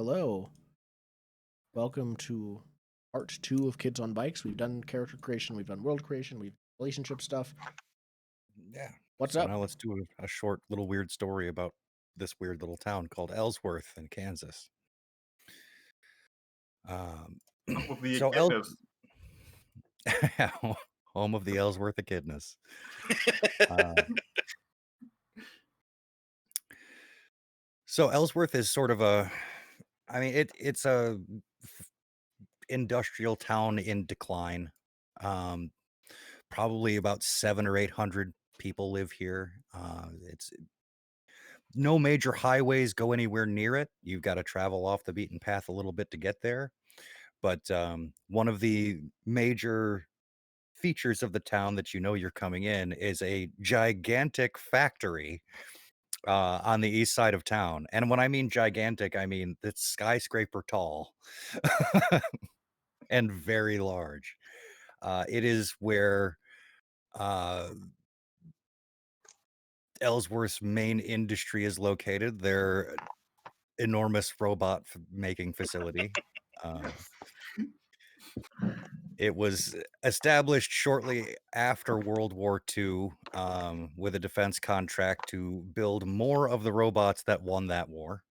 Hello. Welcome to part 2 of Kids on Bikes. We've done character creation, we've done world creation, we've relationship stuff. Yeah. What's So up? now let's do a short little weird story about this weird little town called Ellsworth in Kansas. Um, Home of the so echidnas. home of the Ellsworth echidnas. So Ellsworth is sort of it's a industrial town in decline. Probably about 700 or 800 people live here. It's no major highways go anywhere near it. You've got to travel off the beaten path a little bit to get there. But one of the major features of the town that you know you're coming in is a gigantic factory on the east side of town. And when I mean gigantic, I mean it's skyscraper tall and very large. It is where Ellsworth's main industry is located. Their enormous robot making facility. It was established shortly after World War II with a defense contract to build more of the robots that won that war.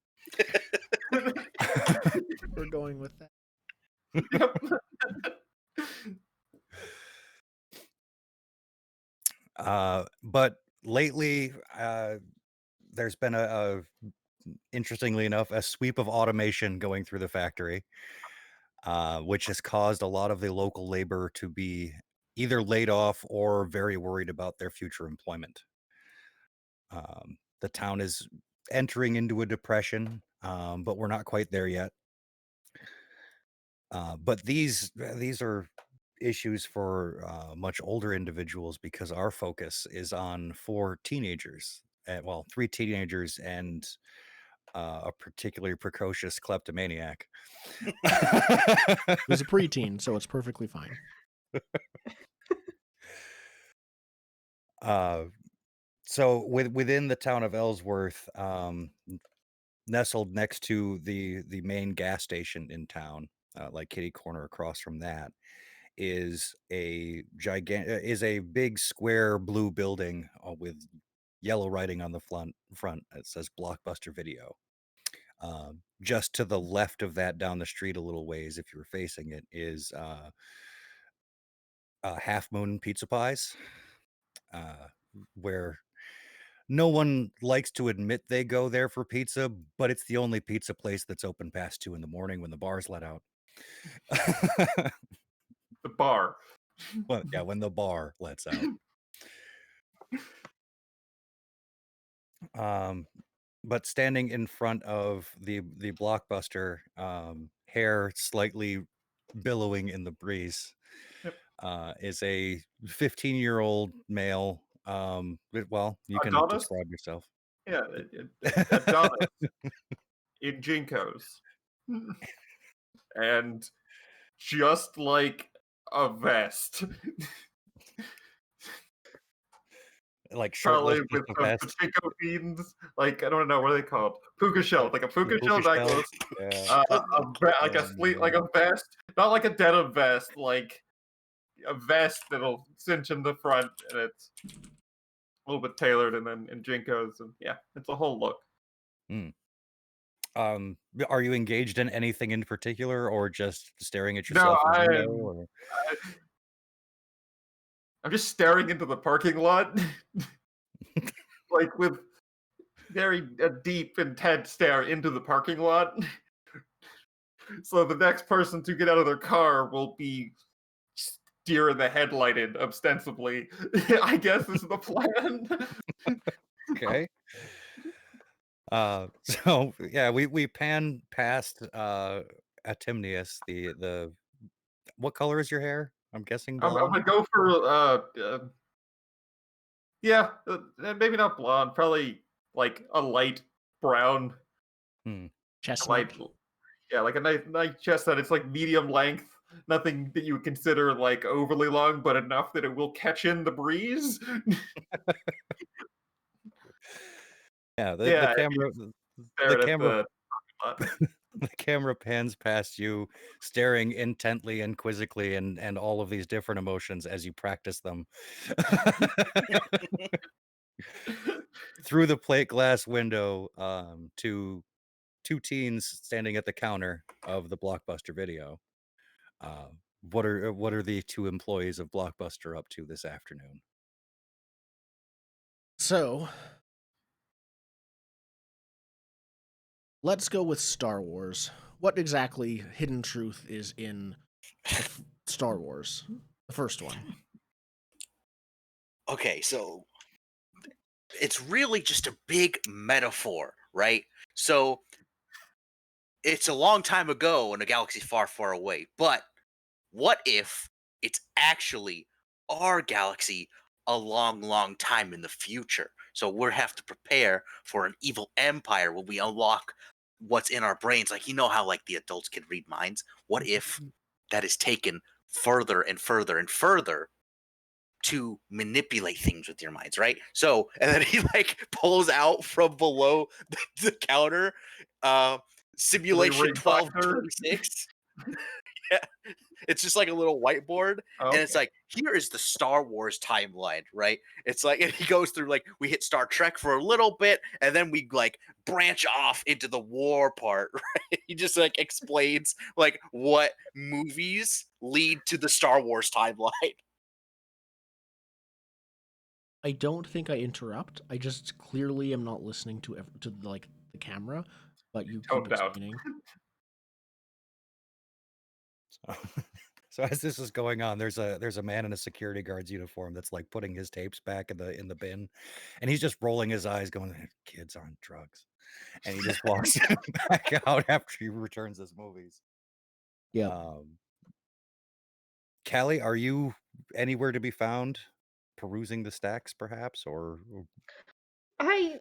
We're going with that. But lately, there's been interestingly enough, a sweep of automation going through the factory, which has caused a lot of the local labor to be either laid off or very worried about their future employment. The town is entering into a depression, but we're not quite there yet. But these are issues for much older individuals because our focus is on 4 teenagers. Well, 3 teenagers and a particularly precocious kleptomaniac. It was a preteen, so it's perfectly fine. So within the town of Ellsworth, nestled next to the main gas station in town, like kitty corner across from that, is a big square blue building with yellow writing on the front. It says Blockbuster Video. Just to the left of that, down the street a little ways, if you were facing it, is Half Moon Pizza Pies, where no one likes to admit they go there for pizza, but it's the only pizza place that's open past 2 a.m. when the bar's let out. The bar. Well, yeah, when the bar lets out. But standing in front of the Blockbuster, hair slightly billowing in the breeze, Yep. is a 15-year-old male. Well, you can Adonis? describe yourself. Yeah, Adonis in Jinkos. And just like a vest. Like Probably shirtless, with just a some vest. pachinko beans. Like, I don't know, what are they called? Puka shell. Like a puka Puka shell shell. necklace. Yeah. Like a sleeve, like a vest. Not like a denim vest, like a vest that'll cinch in the front, and it's a little bit tailored, and then in Jinkos, and yeah, it's a whole look. Are you engaged in anything in particular, or just staring at No, yourself in the window? Or? I'm just staring into the parking lot, like with very deep, intense stare into the parking lot. So the next person to get out of their car will be deer in the headlighted, ostensibly. I guess this is the plan. Okay. So yeah, we pan past Atimnius. The what color is your hair? I'm guessing I'm blonde. gonna go for yeah, maybe not blonde, probably like a light brown, Chestnut. light, yeah, like a nice chestnut. It's like medium length, nothing that you would consider like overly long, but enough that it will catch in the breeze. Yeah, the Yeah, camera staring at camera the parking lot. The camera pans past you, staring intently and quizzically, and all of these different emotions as you practice them. Through the plate glass window, to two teens standing at the counter of the Blockbuster Video. Uh, what are the two employees of Blockbuster up to this afternoon? So, let's go with Star Wars. What exactly hidden truth is in Star Wars? The first one. Okay, so it's really just a big metaphor, right? So it's a long time ago in a galaxy far, far away, but what if it's actually our galaxy a long, long time in the future? So we'll have to prepare for an evil empire when we unlock what's in our brains. Like, you know how like the adults can read minds? What if that is taken further and further and further to manipulate things with your minds, right? So, and then he like pulls out from below the counter, simulation Ring binder? 1226. Yeah, it's just like a little whiteboard, and it's Okay. like, here is the Star Wars timeline, right? It's like, and he goes through like, we hit Star Trek for a little bit, and then we like branch off into the war part, right? He just like explains like what movies lead to the Star Wars timeline. I don't think I interrupt. I just clearly am not listening to like the camera, but you keep Toned out. explaining. So as this is going on, there's a man in a security guard's uniform that's like putting his tapes back in the bin, and he's just rolling his eyes, going, "Kids on drugs," and he just walks back out after he returns his movies. Yeah. Callie, are you anywhere to be found, perusing the stacks, perhaps, or I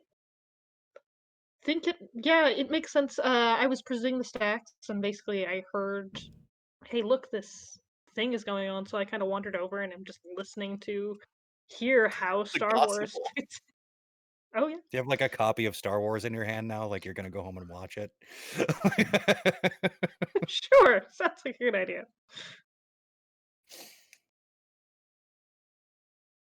think it makes sense. I was perusing the stacks, and basically I heard, hey, look, this thing is going on, so I kind of wandered over, and I'm just listening to hear how The Star Wars gospel. fits. Oh, yeah. do you have like a copy of Star Wars in your hand now? Like you're gonna go home and watch it? Sure, sounds like a good idea.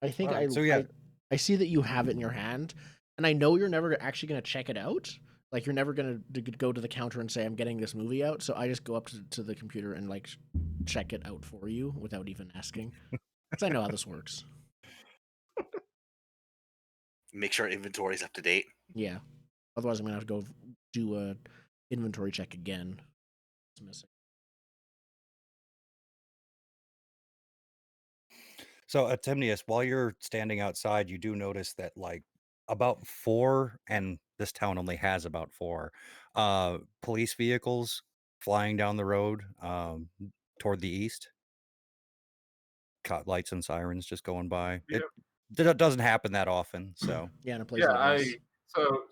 I think Alright, so yeah. I see that you have it in your hand, and I know you're never actually going to check it out. Like you're never going to go to the counter and say I'm getting this movie out. So I just go up to the computer and like check it out for you without even asking, because I know how this works. Make sure inventory is up to date. Yeah. Otherwise, I'm gonna have to go do a inventory check again. It's missing. So, Timnius, while you're standing outside, you do notice that like about 4, and this town only has about 4 police vehicles flying down the road toward the east. Caught lights and sirens just going by. Yep. It doesn't happen that often, so Yeah, in a place Yeah, like this.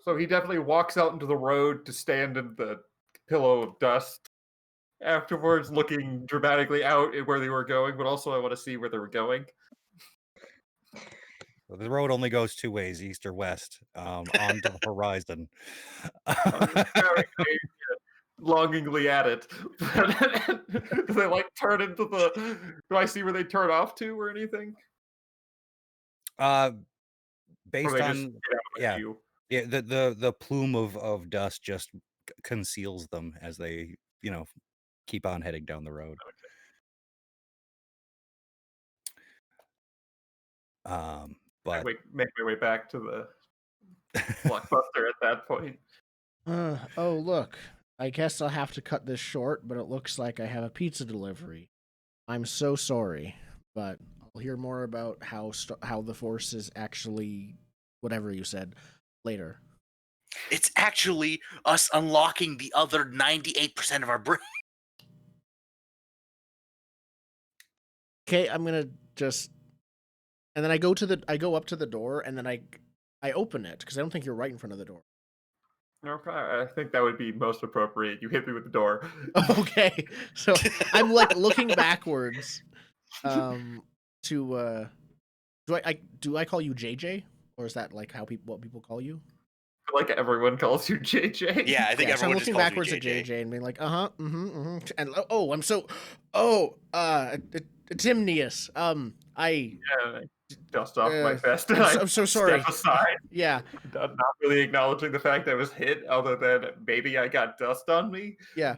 so he definitely walks out into the road to stand in the pillow of dust. Afterwards, looking dramatically out at where they were going, but also I want to see where they were going. the road only goes 2 ways, east or west, onto the horizon. I'm just staring longingly at it. Do they like turn into the? Do I see where they turn off to or anything? Or Based they just on get out of my yeah, view? yeah, the plume of dust just conceals them as they keep on heading down the road. I But make my way back to the Blockbuster at that point. Oh, look. I guess I'll have to cut this short, but it looks like I have a pizza delivery. I'm so sorry, but I'll hear more about how the Force is actually whatever you said later. It's actually us unlocking the other 98% of our brain. Okay, I'm gonna just, and then I go up to the door, and then I open it because I don't think you're right in front of the door. Okay, I think that would be most appropriate. You hit me with the door. Okay, so I'm like looking backwards. To do I call you JJ, or is that like what people call you? feel like everyone calls you JJ. Yeah, I think Yeah, so I'm everyone just looking calls backwards me at JJ. JJ and being like, and I'm so, Timnius. I Yeah, dust off my vest and I'm so step sorry. aside, Yeah, not really acknowledging the fact I was hit, other than maybe I got dust on me. yeah.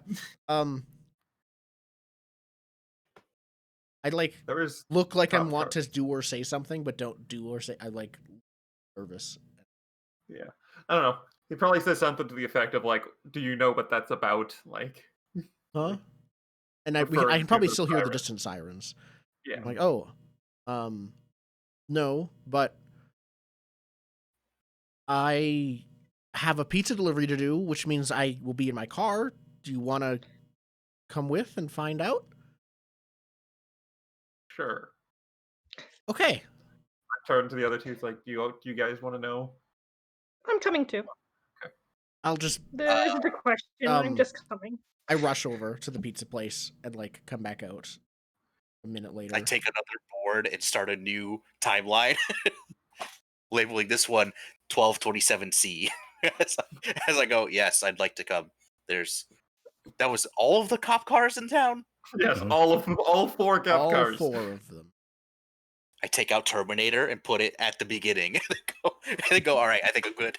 I like There was look like I cop want car. to do or say something, but don't do or say. I like nervous. Yeah, I don't know. He probably says something to the effect of like, "Do you know what that's about?" Like, Huh? And I referring can to probably the still hear the siren. distant sirens. Yeah, I'm like, oh, no, but I have a pizza delivery to do, which means I will be in my car. Do you want to come with and find out? sure. Okay. I turned to the other two. It's like, do you guys want to know? I'm coming too. I'll just There isn't a question. I'm just coming. I rush over to the pizza place and like come back out a minute later. I take another board and start a new timeline, labeling this one 1227C. As I go, yes, I'd like to come. That was all of the cop cars in town. Yes, Mhm. all four cop all cars. 4 of them. I take out Terminator and put it at the beginning, and then go. All right, I think I'm good.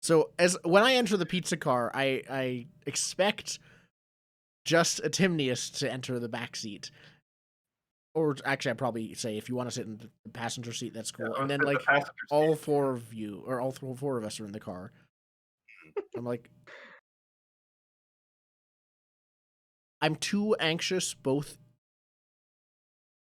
So when I enter the pizza car, I expect just a Timnius to enter the back seat. Or actually, I'd probably say if you want to sit in the passenger seat, that's cool. Yeah, And then sit in the like passenger all seat. 4 of you, or all 4 of us are in the car. I'm like, I'm too anxious. Both.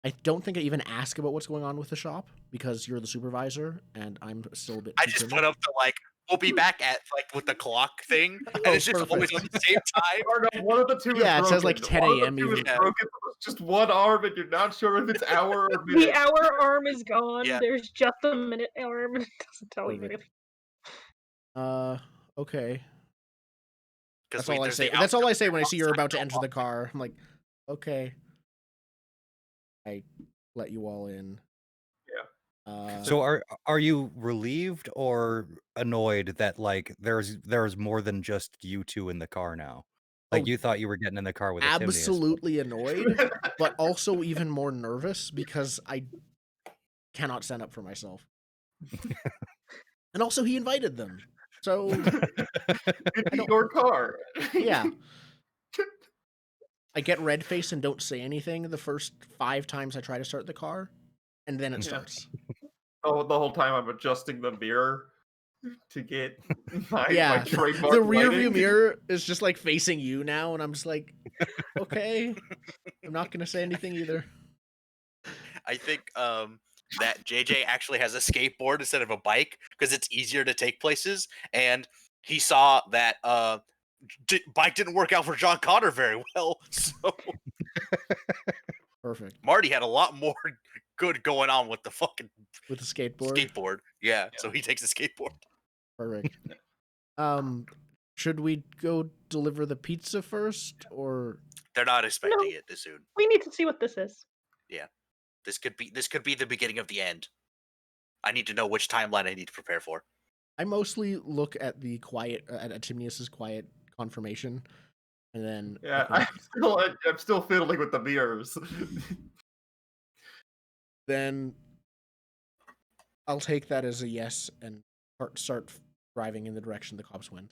I don't think I even ask about what's going on with the shop because you're the supervisor, and I'm still a bit. I too just timid. put up the we'll be back at with the clock thing, and Oh, it's just always perfect. on the same time. Or no, one of the two is Yeah, it broken. says, like, 10 One of a.m. the two is even. Yeah. broken. There's just one arm, and you're not sure if it's hour or The minute. hour arm is gone. Yeah. There's just a minute arm. It doesn't tell you Perfect. anything. Okay. Because That's all I say. That's all I say when I see you're about to enter the car. car. I'm like, okay. I let you all in. Yeah. So are you relieved or annoyed that like there's more than just you two in the car now? Like Oh, you thought you were getting in the car with a Timnius, but- absolutely annoyed, but also even more nervous because I cannot stand up for myself. And also, he invited them, so It'd be don't- your car. yeah. I get red faced and don't say anything the first 5 times I try to start the car, and then it Yeah. starts. Oh, the whole time I'm adjusting the mirror to get my Yeah, trademark the rear view lighting. mirror is just like facing you now, and I'm just like, okay, I'm not gonna say anything either. I think that JJ actually has a skateboard instead of a bike because it's easier to take places, and he saw that bike didn't work out for John Connor very well, so Perfect. Marty had a lot more good going on with the fucking With the skateboard. skateboard. Yeah, so he takes a skateboard. Perfect. Should we go deliver the pizza first, or They're not expecting No. it this soon. We need to see what this is. This could be the beginning of the end. I need to know which timeline I need to prepare for. I mostly look at the quiet at Timnius's quiet confirmation, and then Yeah, I think- I'm still fiddling with the mirrors. then I'll take that as a yes and start driving in the direction the cops went.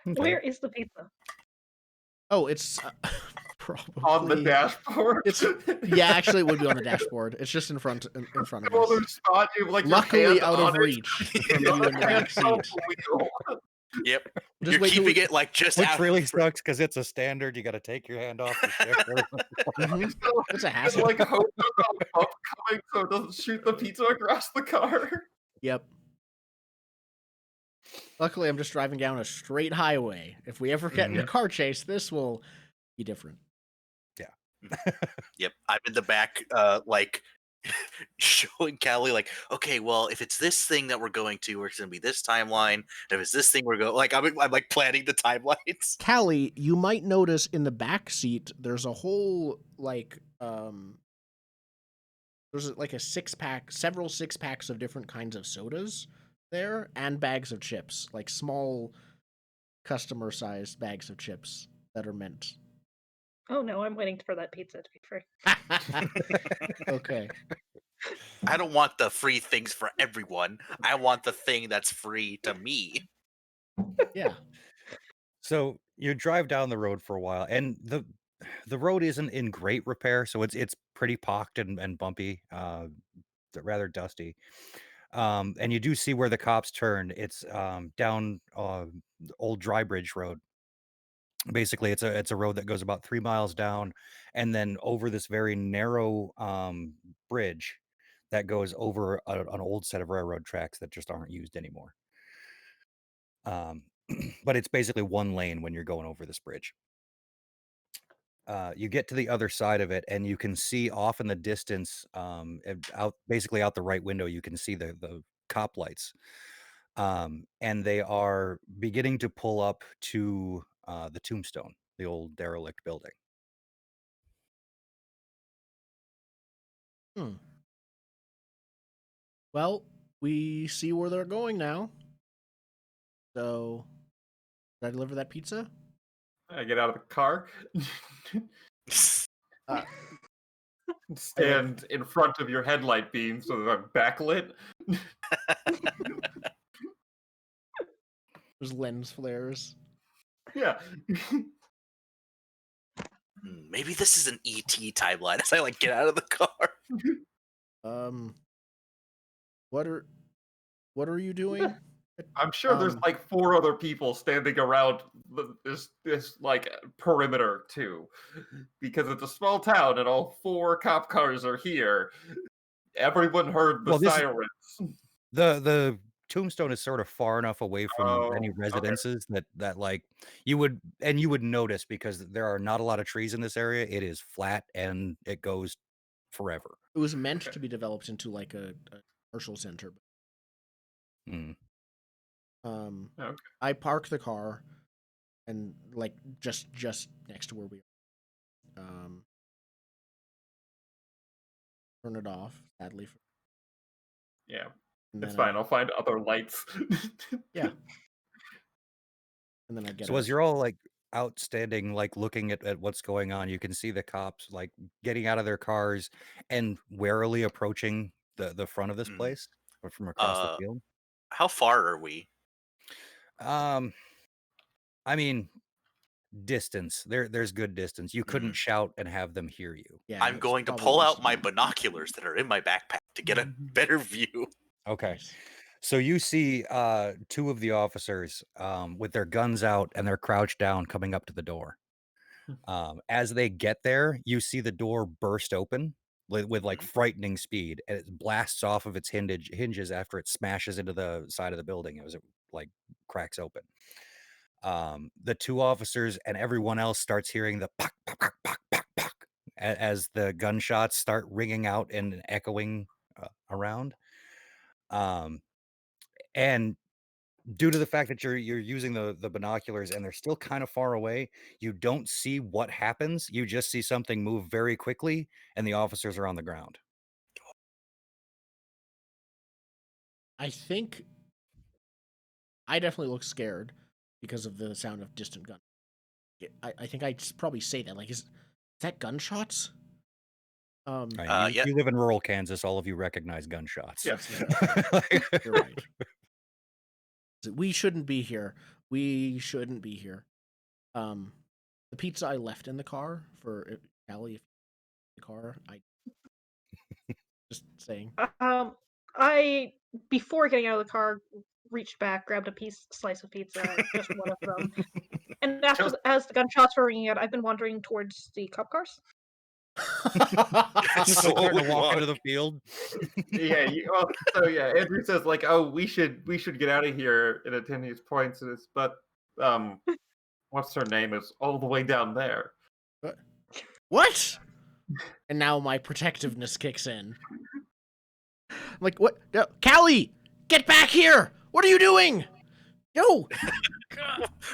Okay. Where is the pizza? Oh, it's probably On the dashboard. It's yeah, actually, it would be on the dashboard. It's just in front of Well, us. there's spot you like your Luckily, hand out of on it. reach from you in the back seat. Wheel. Yep. Just You're wait till keeping we- it like just Which out. really sucks because it's a standard. You got to take your hand off the shift. Mhm. So, It's a just hassle. like hope there's a bump coming so it doesn't shoot the pizza across the car. Yep. Luckily, I'm just driving down a straight highway. If we ever get in a car chase, this will be different. Yep. I'm in the back, like showing Callie, like, okay, well, if it's this thing that we're going to, it's gonna be this timeline. And if it's this thing we're going, like, I'm like planning the timelines. Callie, you might notice in the back seat there's a whole like There's like a 6-pack, several 6-packs of different kinds of sodas there, and bags of chips, like small customer-sized bags of chips that are mint. Oh no, I'm waiting for that pizza to be free. Okay. I don't want the free things for everyone. I want the thing that's free to me. Yeah. So you drive down the road for a while, and the road isn't in great repair, so it's pretty pocked and bumpy, rather dusty. And you do see where the cops turned. It's down old Drybridge Road. Basically, it's a road that goes about 3 miles down, and then over this very narrow bridge that goes over an old set of railroad tracks that just aren't used anymore. Um, but it's basically one lane when you're going over this bridge. You get to the other side of it, and you can see off in the distance, basically out the right window, you can see the cop lights, and they are beginning to pull up to the Tombstone, the old derelict building. Hmm. Well, we see where they're going now. So, did I deliver that pizza? I get out of the car, Uh, stand in front of your headlight beam so that I'm backlit. there's lens flares. Yeah. Maybe this is an ET timeline as I like get out of the car. What are you doing? I'm sure there's like 4 other people standing around this like perimeter too, because it's a small town and all 4 cop cars are here. Everyone heard the sirens. The Tombstone is sort of far enough away from any Okay. residences that like you would notice, because there are not a lot of trees in this area. It is flat and it goes forever. It was meant to be developed into like a commercial center. Mm. Okay. I park the car and like just next to where we are. Turn it off, sadly. Yeah. And It's then fine. I'll find other lights. Yeah. And then I get So out. as you're all like outstanding, like looking at what's going on, you can see the cops like getting out of their cars and warily approaching the front of this place from across the field. How far are we? I mean, distance. There's good distance. You couldn't shout and have them hear you. Yeah, I'm it's going to probably pull worse out my than that. binoculars that are in my backpack to get a better view. Okay. Nice. So you see 2 of the officers with their guns out, and they're crouched down coming up to the door. As they get there, you see the door burst open with like frightening speed, and it blasts off of its hinges after it smashes into the side of the building as it like cracks open. The 2 officers and everyone else starts hearing the pock, pock, pock, pock, pock, pock, as the gunshots start ringing out and echoing around. And due to the fact that you're using the binoculars and they're still kind of far away, you don't see what happens. You just see something move very quickly, and the officers are on the ground. I think I definitely look scared because of the sound of distant gun. I think I'd probably say that. Like, is that gunshots? You live in rural Kansas. All of you recognize gunshots. Yes. You're right. We shouldn't be here. We shouldn't be here. The pizza I left in the car for Callie, the car. I just saying. I before getting out of the car, reached back, grabbed a slice of pizza, just one of them. And as the gunshots were ringing out, I've been wandering towards the cop cars. Just like starting to walk into the field. Yeah. Andrew says like, "Oh, we should get out of here." And Atinius points to this, but what's her name is all the way down there. What? And now my protectiveness kicks in. I'm like, what? No, Callie, get back here! What are you doing? Yo!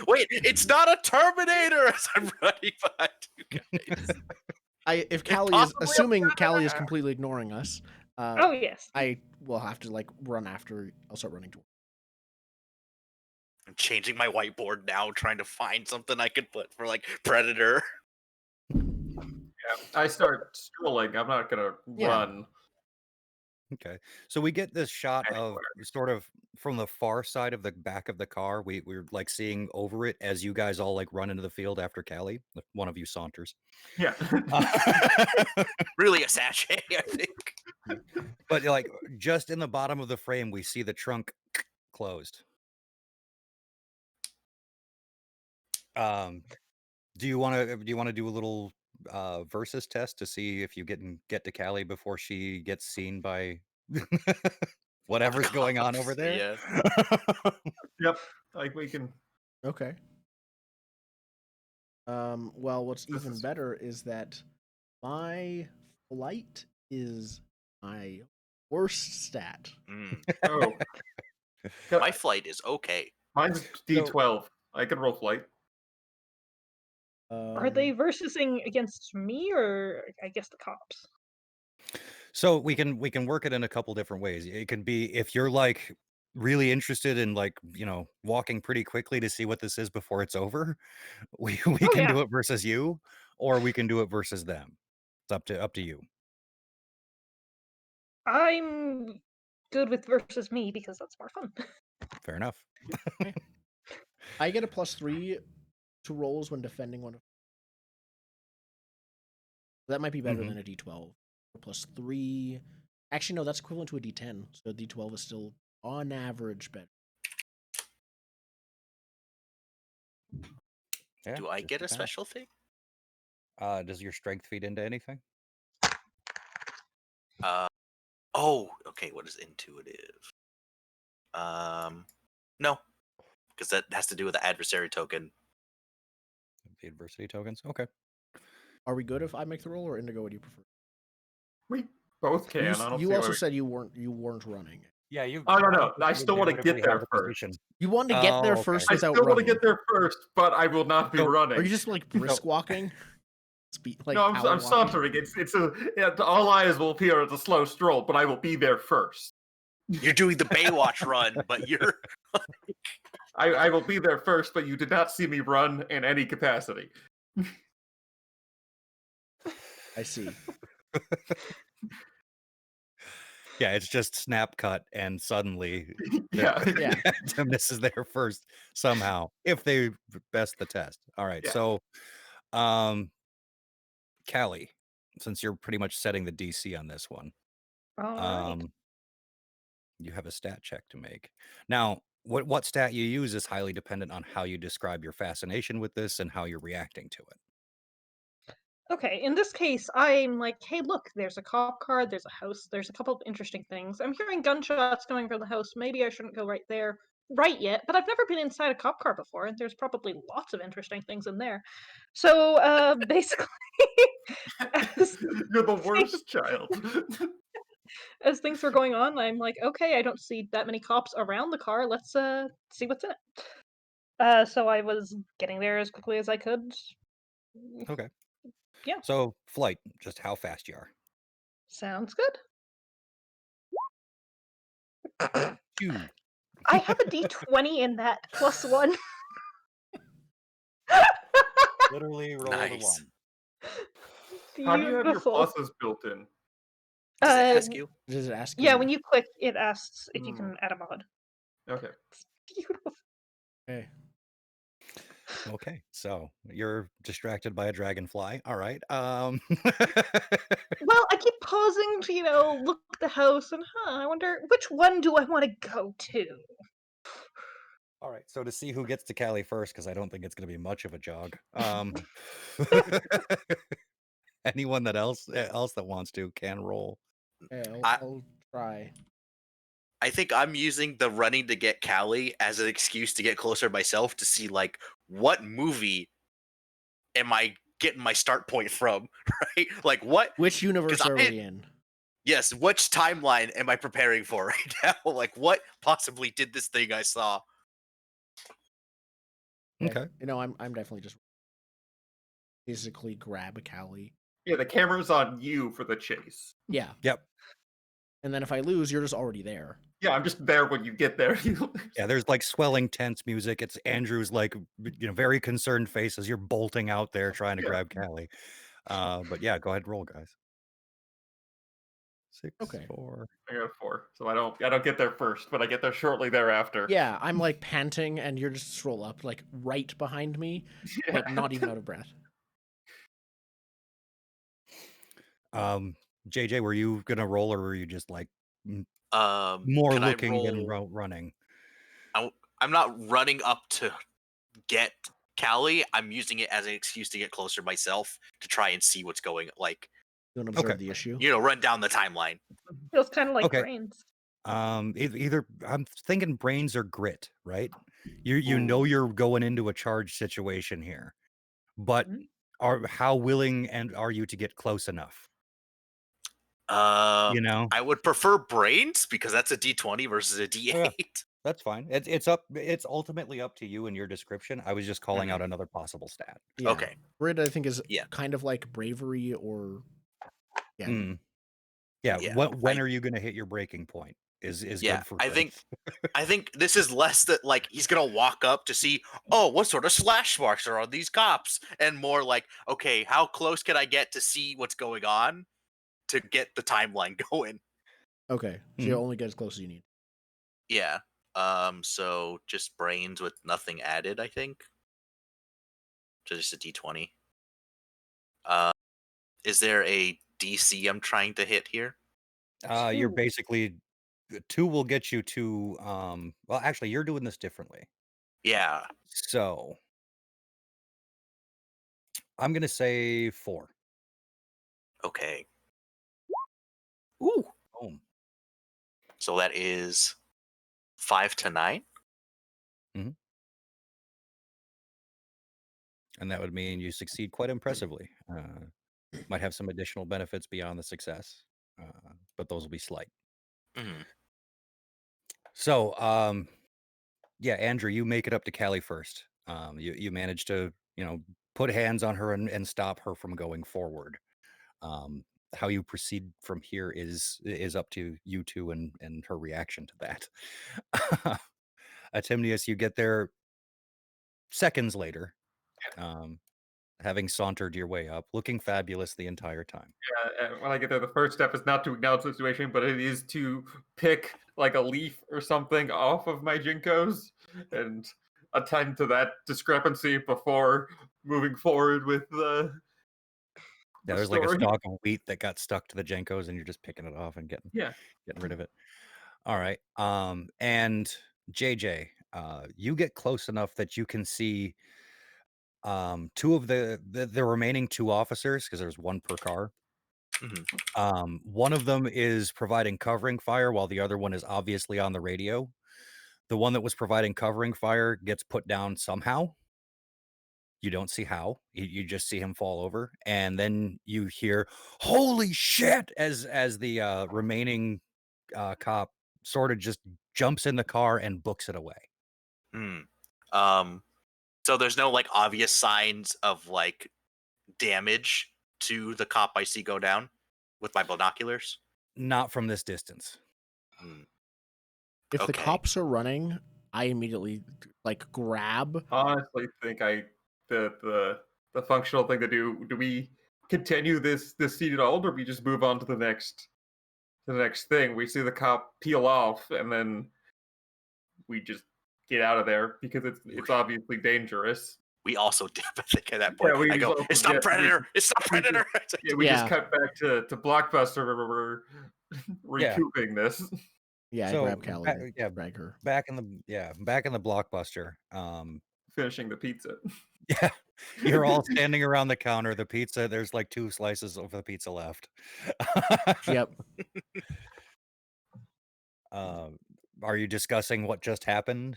Wait, it's not a Terminator! As I'm running behind you guys. if Callie is possibly assuming Callie is completely ignoring us, Oh yes. I will have to like run after. I'll start running toward. I'm changing my whiteboard now, trying to find something I could put for like Predator. I start strolling. I'm not gonna Yeah. run. Okay. So we get this shot of Anywhere. sort of from the far side of the back of the car. We're like seeing over it as you guys all like run into the field after Callie. One of you saunters. Yeah. Really a sachet, I think. But like just in the bottom of the frame, we see the trunk closed. Do you want to do a little versus test to see if you get to Callie before she gets seen by whatever's going on over Cops, there? yeah. Yep. Like we can. Okay. Well, what's This even is- better is that my flight is my worst stat. Mm. Oh. My flight is okay. Mine's D12. I can roll flight. Are they versusing against me or I guess the cops? So we can work it in a couple different ways. It can be if you're like really interested in like, walking pretty quickly to see what this is before it's over, we Oh, can yeah. do it versus you, or we can do it versus them. It's up to you. I'm good with versus me because that's more fun. Fair enough. I get a +3 to rolls when defending one of. That might be better Mhm. than a D12. +3. Actually, no, that's equivalent to a D10. So a D12 is still on average better. Yeah, Do I just get a depends. special thing? Does your strength feed into anything? Oh, okay. What is intuitive? No, because that has to do with the adversary token. The adversity tokens? Okay. Are we good if I make the roll, or Indigo? What do you prefer? We both can. I don't You see also why. said you weren't running. Yeah, you. Oh no! I still want to get there first. You wanted to get there Oh, okay. first I without still want to running. get there first, but I will not be So- running. Are you just like brisk walking? No, I'm sauntering. All eyes will appear as a slow stroll, but I will be there first. You're doing the Baywatch run, but you're I will be there first, but you did not see me run in any capacity. I see. Yeah, it's just snap cut, and suddenly Yeah. Yeah. Timness is there first somehow if they best the test. All right, Yeah. so Callie, since you're pretty much setting the DC on this one, All right. you have a stat check to make. Now, what stat you use is highly dependent on how you describe your fascination with this and how you're reacting to it. Okay, in this case, I'm like, hey, look, there's a cop car, there's a house, there's a couple of interesting things. I'm hearing gunshots coming from the house. Maybe I shouldn't go right there right yet, but I've never been inside a cop car before, and there's probably lots of interesting things in there. So, basically, as, You're the worst child. as things were going on, I'm like, okay, I don't see that many cops around the car. Let's see what's in it. So I was getting there as quickly as I could. Okay. Yeah. So flight, just how fast you are. Sounds good. Phew. I have a D20 in that +1. Literally roll Nice. a 1. How do you have your Beautiful. pluses built in? Does it ask you? Does it ask? Yeah, you? when you click, it asks if you Hmm. can add a mod. Okay. It's beautiful. Okay. Okay, so you're distracted by a dragonfly. All right. Well, I keep pausing to, look at the house and I wonder which one do I want to go to? All right. So to see who gets to Cali first, because I don't think it's going to be much of a jog. Anyone else that wants to can roll. Okay, I- I'll try. I think I'm using the running to get Callie as an excuse to get closer myself to see like what movie am I getting my start point from, right? Like what? Which universe I- are we in? Yes, which timeline am I preparing for right now? Like what possibly did this thing I saw? Okay. I'm definitely just physically grab a Callie. Yeah, the camera's on you for the chase. Yeah. Yep. And then if I lose, you're just already there. Yeah, I'm just there when you get there. Yeah, there's like swelling tense music. It's Andrew's like very concerned face as you're bolting out there trying to grab Callie. But yeah, go ahead and roll, guys. 6, Okay. 4. I got a 4, so I don't get there first, but I get there shortly thereafter. Yeah, I'm like panting, and you're just roll up like right behind me, like not even out of breath. JJ, were you gonna roll, or were you just like more Can looking I than roll? running? I'm not running up to get Callie. I'm using it as an excuse to get closer myself to try and see what's going. Like, You want to observe Okay. the issue? run down the timeline. Feels kind of like Okay. brains. Either I'm thinking brains or grit, right? You know you're going into a charged situation here, but how willing and are you to get close enough? You know, I would prefer brains because that's a D20 versus a D8. Yeah. that's fine. It's ultimately up to you and your description. I was just calling out another possible stat. Yeah. Okay. Grit, I think, is Yeah. kind of like bravery or yeah. Yeah. Yeah, When are you going to hit your breaking point? Is Yeah, good for I grit. think this is less that like he's gonna walk up to see, oh, what sort of slash marks are on these cops, and more like, okay, how close can I get to see what's going on to get the timeline going? Okay, so you only get as close as you need. Yeah. So just brains with nothing added, I think. So just a D20. Is there a DC I'm trying to hit here? You're 2. basically 2 will get you to well, actually, you're doing this differently. Yeah. So I'm gonna say 4. Okay. Ooh. Boom. So that is 5 to 9. And that would mean you succeed quite impressively. Might have some additional benefits beyond the success, but those will be slight. Mhm. So, yeah, Andrew, you make it up to Callie first. You manage to, put hands on her and stop her from going forward. How you proceed from here is up to you two and her reaction to that. Atimnius, you get there seconds later, having sauntered your way up, looking fabulous the entire time. And when I get there, the first step is not to acknowledge the situation, but it is to pick like a leaf or something off of my Jinkos and attend to that discrepancy before moving forward with the Yeah, there's like a stalk of wheat that got stuck to the Jenkos, and you're just picking it off and getting rid of it. All right. And JJ, you get close enough that you can see 2 of the remaining 2 officers, because there's 1 per car. One of them is providing covering fire while the other one is obviously on the radio. The one that was providing covering fire gets put down somehow. You don't see how. You just see him fall over, and then you hear "Holy shit!" as the remaining cop sort of just jumps in the car and books it away. So there's no like obvious signs of like damage to the cop I see go down with my binoculars. Not from this distance. If the Okay. cops are running, I immediately like grab. honestly think the functional thing to do. Do we continue this scene at all, or do we just move on to the next thing? We see the cop peel off, and then we just get out of there because it's obviously dangerous. We also did think at that point. Yeah, we I go, also it's not get- Predator. It's not we just- Predator. Yeah, we Yeah. just cut back to Blockbuster where we're recouping this. Yeah, So, I grab Callie and drag her. back in the Blockbuster. Finishing the pizza. Yeah, you're all standing around the counter. The pizza, there's like 2 slices of the pizza left. Yep. Are you discussing what just happened?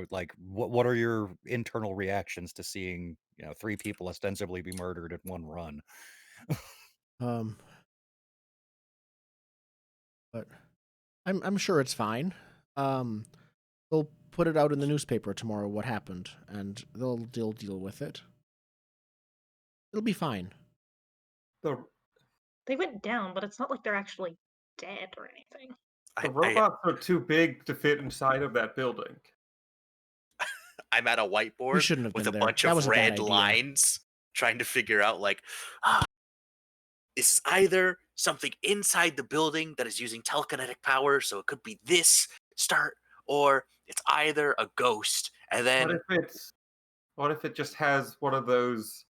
Like, what are your internal reactions to seeing 3 people ostensibly be murdered in one run? But I'm sure it's fine. They'll put it out in the newspaper tomorrow what happened, and they'll deal with it. It'll be fine. The They went down, but it's not like they're actually dead or anything. The I, robots are too big to fit inside of that building. I'm at a We whiteboard shouldn't have with been a there. bunch That of was a bad red idea. lines trying to figure out it's either something inside the building that is using telekinetic power, so it could be this start, or it's either a ghost. And then What if it just has one of those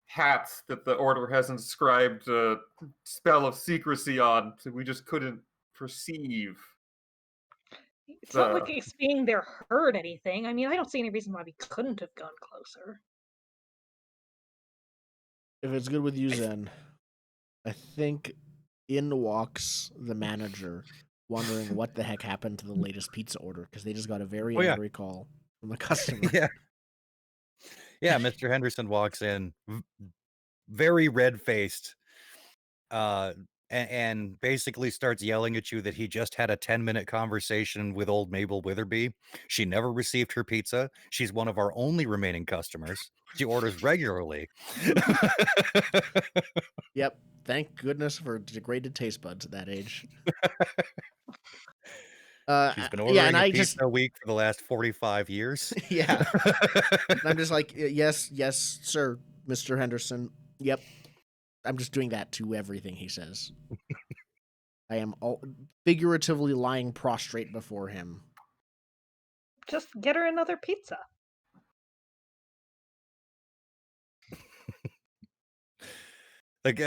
hats that the order has inscribed a spell of secrecy on, so we just couldn't perceive? It's not like it's being there heard anything. I mean, I don't see any reason why we couldn't have gone closer. If it's good with you, Zen, I think in walks the manager, wondering what the heck happened to the latest pizza order because they just got a very angry call from the customer. Yeah, Mr. Henderson walks in, very red-faced, and basically starts yelling at you that he just had a 10-minute conversation with old Mabel Witherby. She never received her pizza. She's one of our only remaining customers. She orders regularly. Yep. Thank goodness for degraded taste buds at that age. She's been ordering and a I pizza just a week for the last 45 years. yeah. And I'm just like, yes, sir, Mr. Henderson. Yep. I'm just doing that to everything he says. I am figuratively lying prostrate before him. Just get her another pizza. Like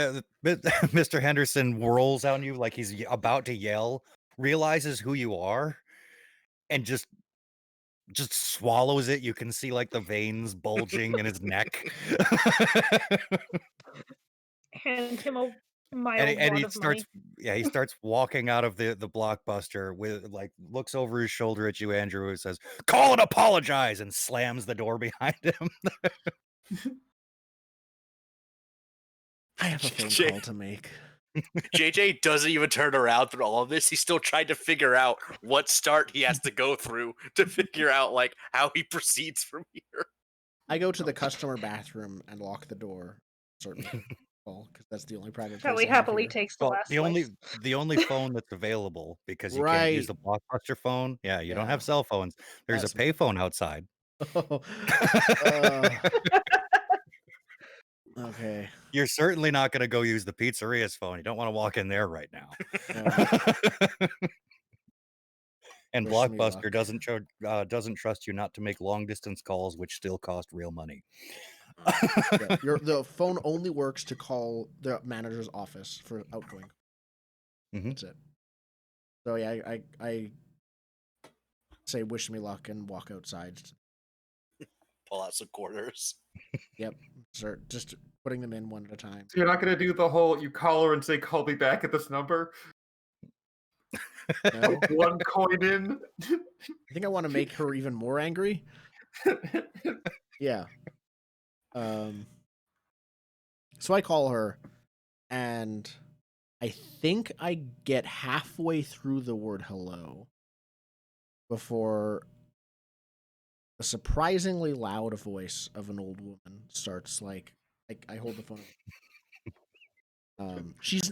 Mr. Henderson whirls on you like he's about to yell, realizes who you are, and just swallows it. You can see like the veins bulging in his neck. Hand him a mild and wad he of starts money. he starts walking out of the Blockbuster with looks over his shoulder at you, Andrew, and says, "Call and apologize," and slams the door behind him. I have a phone call to make. JJ doesn't even turn around through all of this. He's still trying to figure out what start he has to go through to figure out how he proceeds from here. I go to the customer bathroom and lock the door. Certainly, because that's the only private place. Kelly I have happily here. takes the Well, last the only phone that's available, because you can't use Right. the Blockbuster phone. Yeah, you don't Yeah. have cell phones. There's That's a payphone outside. Okay. You're certainly not going to go use the pizzeria's phone. You don't want to walk in there right now. And Wish me Blockbuster luck. doesn't trust you not to make long distance calls, which still cost real money. Yeah, the phone only works to call the manager's office for outgoing. That's it. So yeah, I say wish me luck and walk outside. Pull out some quarters. Yep, start just putting them in one at a time. So you're not going to do the whole, you call her and say, "Call me back at this number"? No? One coin in. I think I want to make her even more angry. Yeah. So I call her, and I think I get halfway through the word hello before a surprisingly loud voice of an old woman starts like I hold the phone.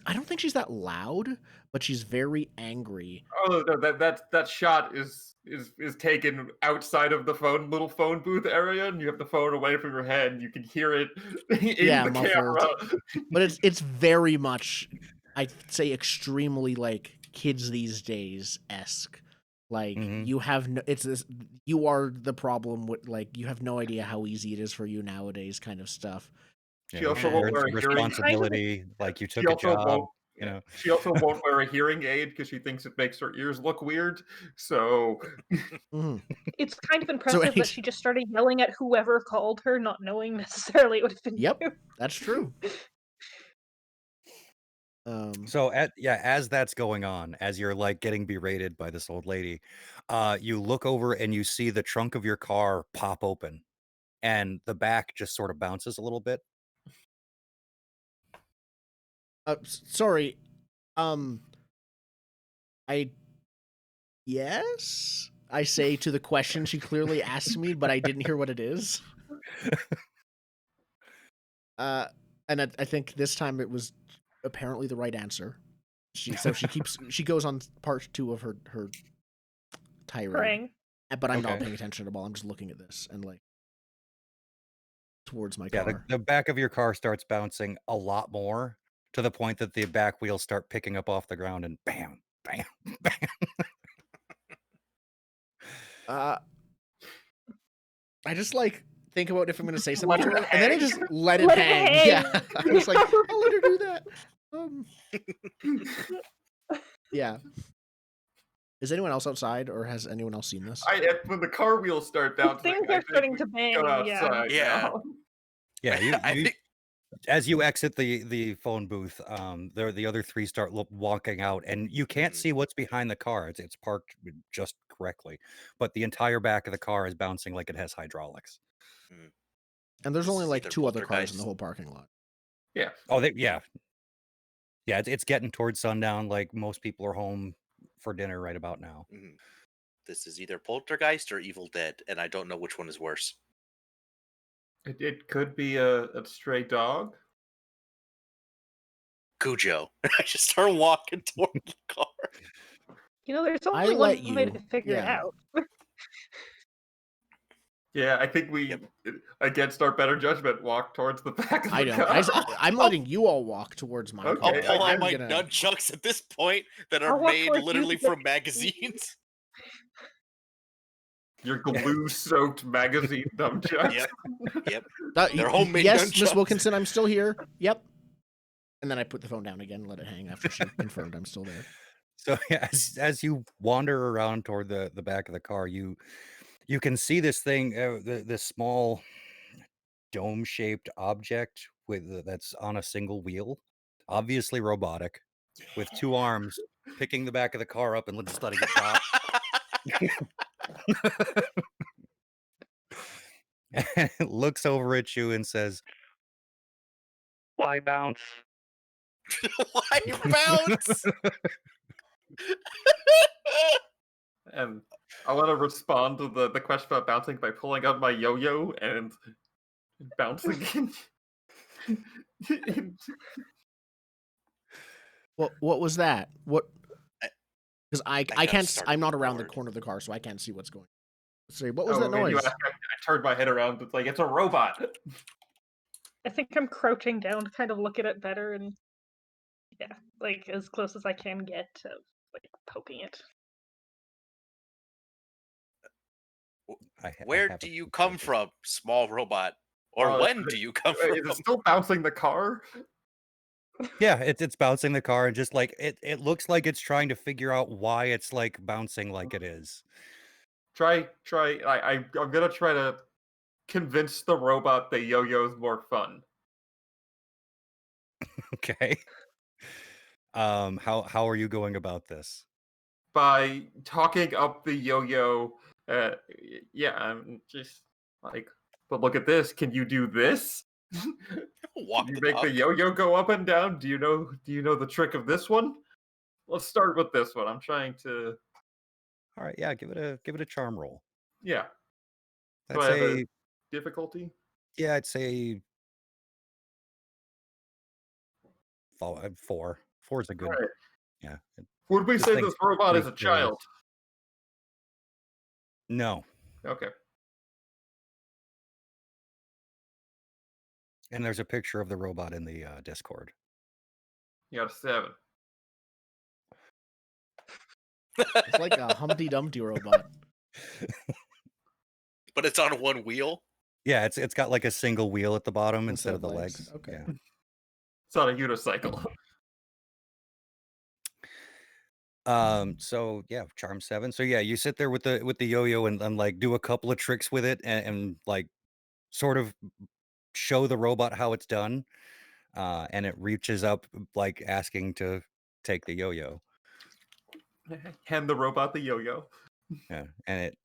I don't think she's that loud, but she's very angry. Oh no, that shot is taken outside of the little phone booth area, and you have the phone away from your head, and you can hear it in the muffled. camera. But it's very much, I'd say, extremely like kids these days esque. Like you have no, it's this. You are the problem with you have no idea how easy it is for you nowadays, kind of stuff. She also won't wear a responsibility, like you took a job. She also won't wear a hearing aid because she thinks it makes her ears look weird. So it's kind of impressive that she just started yelling at whoever called her, not knowing necessarily it would have been you. That's true. So as that's going on, as you're like getting berated by this old lady, you look over and you see the trunk of your car pop open, and the back just sort of bounces a little bit. Sorry. Yes, I say to the question she clearly asked me, but I didn't hear what it is. And I think this time it was apparently the right answer. She goes on part 2 of her tirade. Praying. But I'm not Okay. paying attention at all. I'm just looking at this and like towards my Yeah, car. the back of your car starts bouncing a lot more to the point that the back wheels start picking up off the ground and bam, bam, bam. I just like think about if I'm going to say something Let to her her, and then I hang. just let it Let it hang. hang. Yeah, I was like, I'll let her do that. Yeah. Is anyone else outside, or has anyone else seen this? When the car wheels start bouncing, Things I are think starting we to bang. go Yeah. outside Yeah. now. Yeah, I you think as you exit the phone booth, the other 3 start walking out, and you can't Mhm. see what's behind the car. It's parked just correctly, but the entire back of the car is bouncing like it has hydraulics. And there's This only is like either 2 other cars in poltergeist. the whole parking lot. Yeah. Oh, yeah. It's getting towards sundown. Like most people are home for dinner right about now. Mhm. This is either poltergeist or Evil Dead, and I don't know which one is worse. It could be a stray dog. Cujo. I just start walking toward the car. There's I only let one way you- to figure it yeah. out. Yeah, I think we, against our better judgment, walk towards the back of the I don't. car. I'm letting you all walk towards my Okay, car. I'll pull out I'm my gonna. nunchucks at this point that are I'll walk made towards you literally to get from magazines. Your glue-soaked magazine nunchucks. Yep. Yep. Uh, They're homemade yes, Miss nunchucks. Wilkinson, I'm still here. Yep. And then I put the phone down again and let it hang after she confirmed I'm still there. So yeah, as you wander around toward the back of the car, you can see this thing, this small dome-shaped object that's on a single wheel, obviously robotic, with 2 arms, picking the back of the car up and just letting it drop. And it looks over at you and says, "Why bounce?" Why bounce? And I want to respond to the question about bouncing by pulling out my yo-yo and bouncing it. What was that? What? I- Because I got can't. started I'm not around the bored. corner of the car, so I can't see what's going. Sorry, what was that Man, you noise? asked, I turned my head around. It's like it's a robot. I think I'm crouching down to kind of look at it better and like as close as I can get to like poking it. Where have do a you picture come of this. from, small robot? Or when do you come from? Is it still bouncing the car? Yeah, it's bouncing the car and just like it looks like it's trying to figure out why it's like bouncing like it is. Try. I'm gonna try to convince the robot that yo-yo's more fun. Okay. How are you going about this? By talking up the yo-yo. Yeah, I'm just like, but look at this. Can you do this? Walk Can you the make the dog. yo-yo go up and down? Do you know the trick of this one? Let's start with this one. I'm trying to. All right, yeah, give it a charm roll. Yeah. I'd Do I have a say difficulty? yeah, I'd say 4. 4 is a good. Alright. Yeah. Would we This say thing's this robot is a pretty curious. child? No. Okay. And there's a picture of the robot in the Discord. You got a 7. It's like a Humpty Dumpty robot. But it's on one wheel. Yeah, it's got like a single wheel at the bottom Instead instead of of the legs. legs. Okay. Yeah. It's on a unicycle. So yeah, charm 7. So yeah, you sit there with the yo-yo and like do a couple of tricks with it and like sort of show the robot how it's done. And it reaches up like asking to take the yo-yo. Hand the robot the yo-yo. Yeah. And it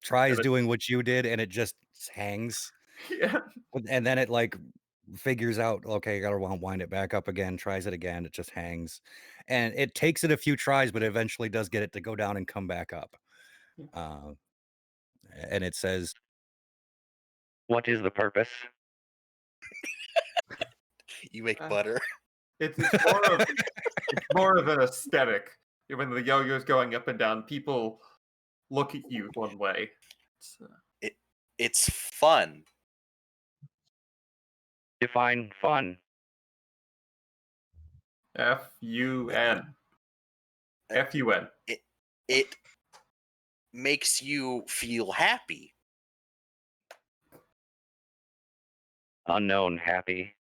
tries doing what you did and it just hangs. Yeah. And then it like figures out, okay, I gotta wind it back up again, tries it again, it just hangs. And it takes it a few tries, but eventually does get it to go down and come back up. And it says, "What is the purpose?" You make butter. It's more of an aesthetic. When the yo-yo's going up and down, people look at you one way. It's fun. Define fun. F-U-N. F-U-N. It makes you feel happy. Unknown happy.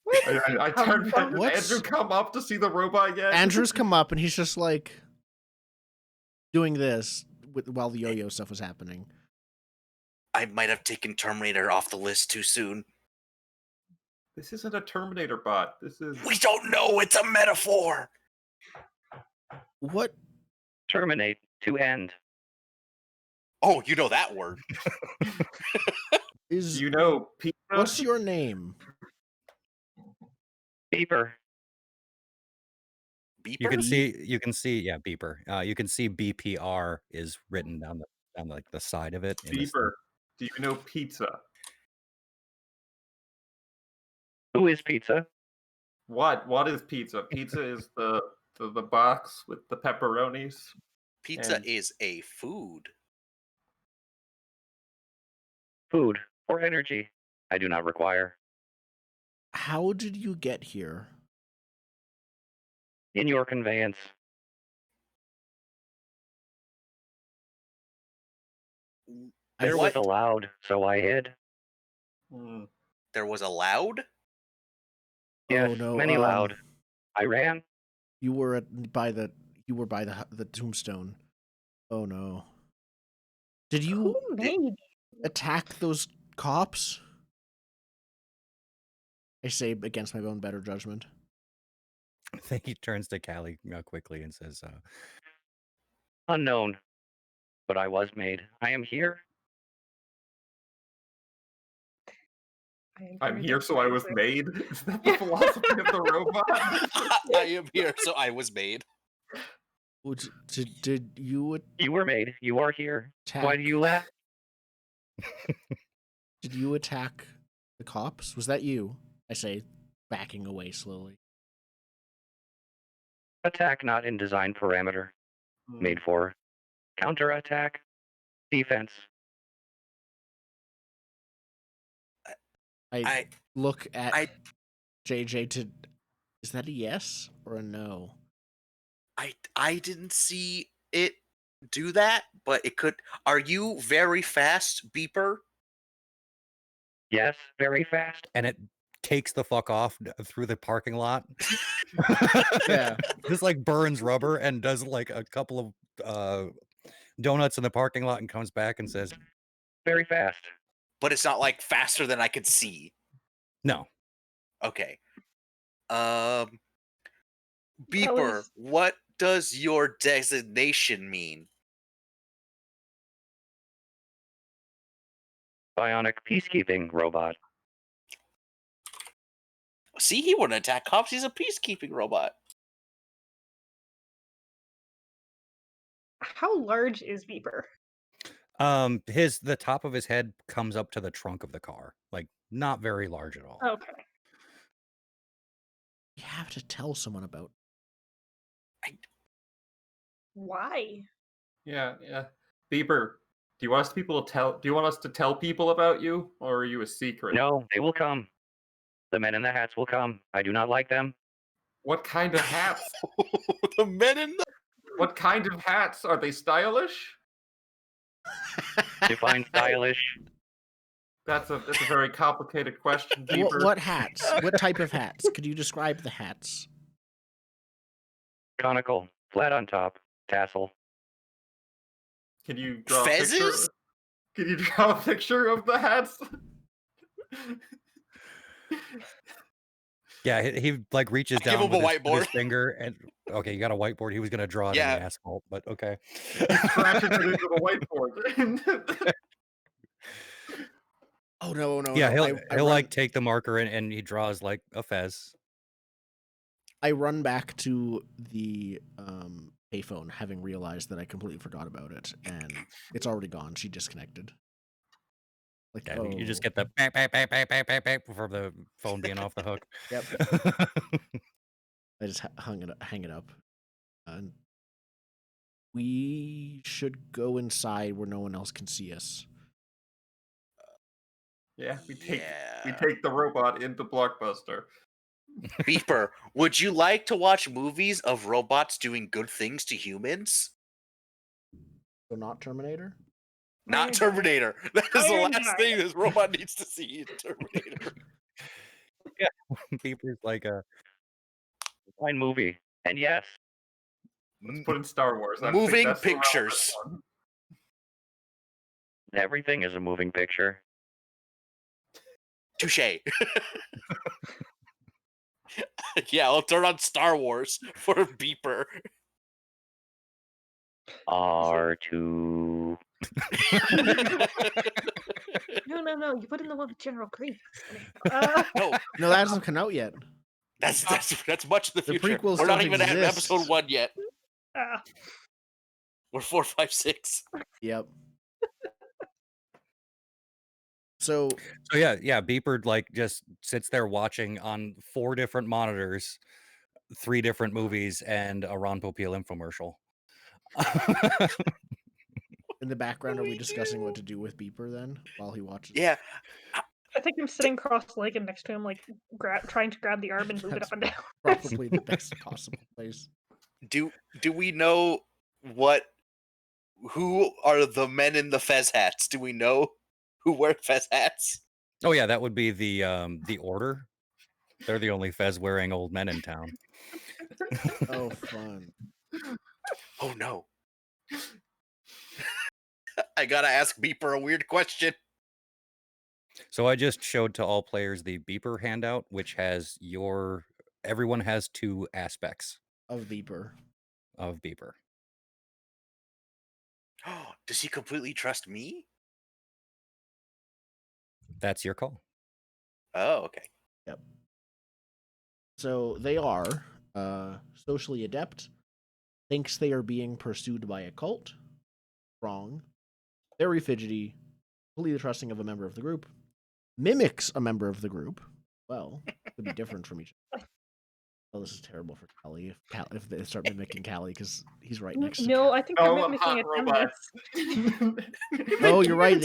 I turned back. Did What's- Andrew come up to see the robot yet? Andrew's come up and he's just like doing this while the yo-yo stuff was happening. I might have taken Terminator off the list too soon. This isn't a Terminator bot. This is. We don't know. It's a metaphor. What? Terminate. To end. Oh, you know that word. Is You know, pizza? what's your name? Beeper. Beeper? You can see, yeah, beeper. You can see BPR is written down the side of it. Beeper. Do you know pizza? Who is pizza? What is pizza? Pizza is the box with the pepperonis. Pizza And- is a food. Food. Or energy. I do not require. How did you get here? In your conveyance. I There was a loud, so I hid. Hmm. There was a loud? Yes, oh no, many loud. I ran. You were by the tombstone. Oh no. Did you Who made attack those cops? I say against my own better judgment. I think he turns to Callie quickly and says, Unknown. But I was made. I am here. I'm here, so I was made. Is that the philosophy of the robot? I am here, so I was made. Did you You were made. You are here. attack? Why do you laugh? Did you attack the cops? Was that you? I say, backing away slowly. Attack not in design parameter. Made for counterattack. Defense. I look at I- JJ to. Is that a yes or a no? I didn't see it do that, but it could. Are you very fast, Beeper? Yes, very fast. and it takes the fuck off through the parking lot. Yeah. Just like burns rubber and does like a couple of donuts in the parking lot and comes back and says, Very fast. But it's not like faster than I could see. no. Okay. Beeper, was- what does your designation mean? Bionic peacekeeping robot. See, he wouldn't attack cops. He's a peacekeeping robot. How large is Beeper? The top of his head comes up to the trunk of the car. Like not very large at all. Okay. You have to tell someone about. Why? Yeah. Beeper, do you want us to tell people about you, or are you a secret? No, they will come. The men in the hats will come. I do not like them. What kind of hats? The men in the. What kind of hats? Are they stylish? Define stylish. That's a very complicated question, Beeper. What hats? What type of hats? Could you describe the hats? Conical. Flat on top. Tassel. Can you draw Fezzes? a picture? Can you draw a picture of the hats? Yeah, he like reaches Give down him a with his whiteboard. finger and okay, you got a whiteboard. He was gonna draw it in Yeah. the asphalt, but okay. Scratches it into the whiteboard. Oh no, Yeah, no. he'll run, like take the marker and he draws like a fez. I run back to the payphone, having realized that I completely forgot about it, and it's already gone. She disconnected. Like, Yeah, you just oh, get the bang, bang, bang, bang, bang, bang, bang for the phone being off the hook. Yep. I just hang it up. And we should go inside where no one else can see us. Yeah, we take Yeah. the robot into Blockbuster. Beeper, would you like to watch movies of robots doing good things to humans? So not Terminator? Not Iron Terminator. That is the Iron last Giant. thing this robot needs to see in Terminator. Beeper's like a Fine movie. And yes, Let's put in Star Wars. I think Moving that's the relevant pictures. one. everything is a moving picture. Touche. Yeah, I'll turn on Star Wars for Beeper. R2. No. You put in the one with General Grievous. No, No, that hasn't come out yet. that's much in the The future. prequels We're not don't even at exist. episode 1 yet. uh, We're 4, 5, 6. Yep. So So yeah, Beeper like just sits there watching on 4 different monitors, 3 different movies, and a Ron Popeil infomercial. in the background, are we We discussing what do. to do with Beeper then while he watches? Yeah. I think I'm sitting cross-legged next to him, like trying to grab the arm and move it That's up and down. probably the best possible place. Do we know who are the men in the fez hats? Do we know who wear fez hats? Oh yeah, that would be the Order. They're the only fez wearing old men in town. Oh, fun. Oh no. I gotta ask Beeper a weird question. So I just showed to all players the Beeper handout, which has everyone has 2 aspects Of Beeper. of Beeper. Does he completely trust me? That's your call. Oh, okay. Yep. So they are socially adept, thinks they are being pursued by a cult. Wrong. Very fidgety, completely trusting of a member of the group. Mimics a member of the group. Well, could be different from each other. Oh, this is terrible for Callie if they start mimicking Callie because he's right next to No, Callie. I think they're Oh, mimicking hot a robots. Oh, you're right.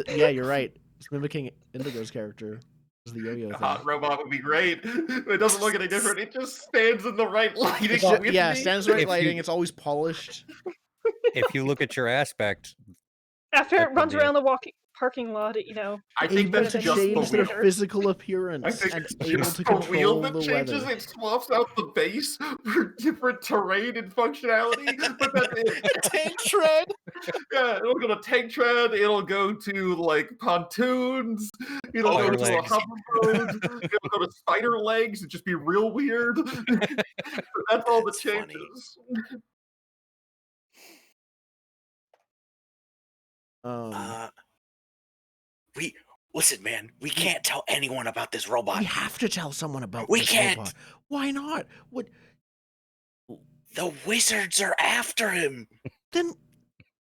Yeah, you're right. It's mimicking Indigo's character. It's the yo-yo A thing. hot robot would be great. It doesn't look any different. It just stands in the right lighting. It's ju- with yeah, me. stands right If you- lighting. It's always polished. If you look at your aspect, After That it can runs be around the parking lot, I think Able that's to just change the their wheel. physical I appearance think and it's able just to the wheel control that the changes. weather. It swaps out the base for different terrain and functionality, but that's it. Tank tread. Yeah, it'll go to tank tread. It'll go to like pontoons. It'll go Spider to a legs. hoverboard. It'll go to spider legs. It'd just be real weird. But that's all the That's funny. changes. We listen, man. We can't tell anyone about this robot. We have to tell someone about We this can't. robot. Why not? What? The wizards are after him. Then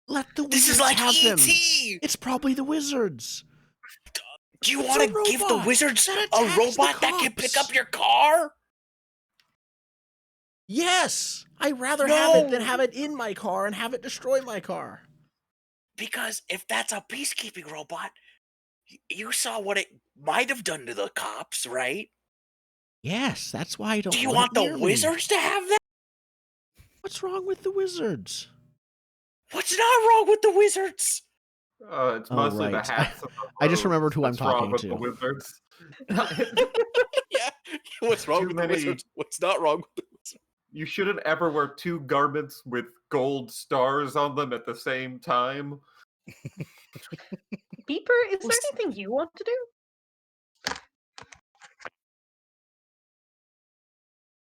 let the This wizards is like have him. E.T. It's probably the wizards. Do you It's want a to give the robot wizards that a attacks the robot that can pick cops. up your car? Yes, I'd rather have it than No. have it in my car and have it destroy my car. Because if that's a peacekeeping robot, you saw what it might have done to the cops, right? Yes, that's why I don't. Do you want want it the near me. wizards to have that? What's wrong with the wizards? What's not wrong with the wizards? It's Oh, mostly the right. hats. Of the I just roads remembered who I'm that's wrong talking with to. The wizards. Yeah. What's wrong Too with many- the wizards? What's not wrong with the wizards? You shouldn't ever wear 2 garments with gold stars on them at the same time. Beeper, is there anything you want to do?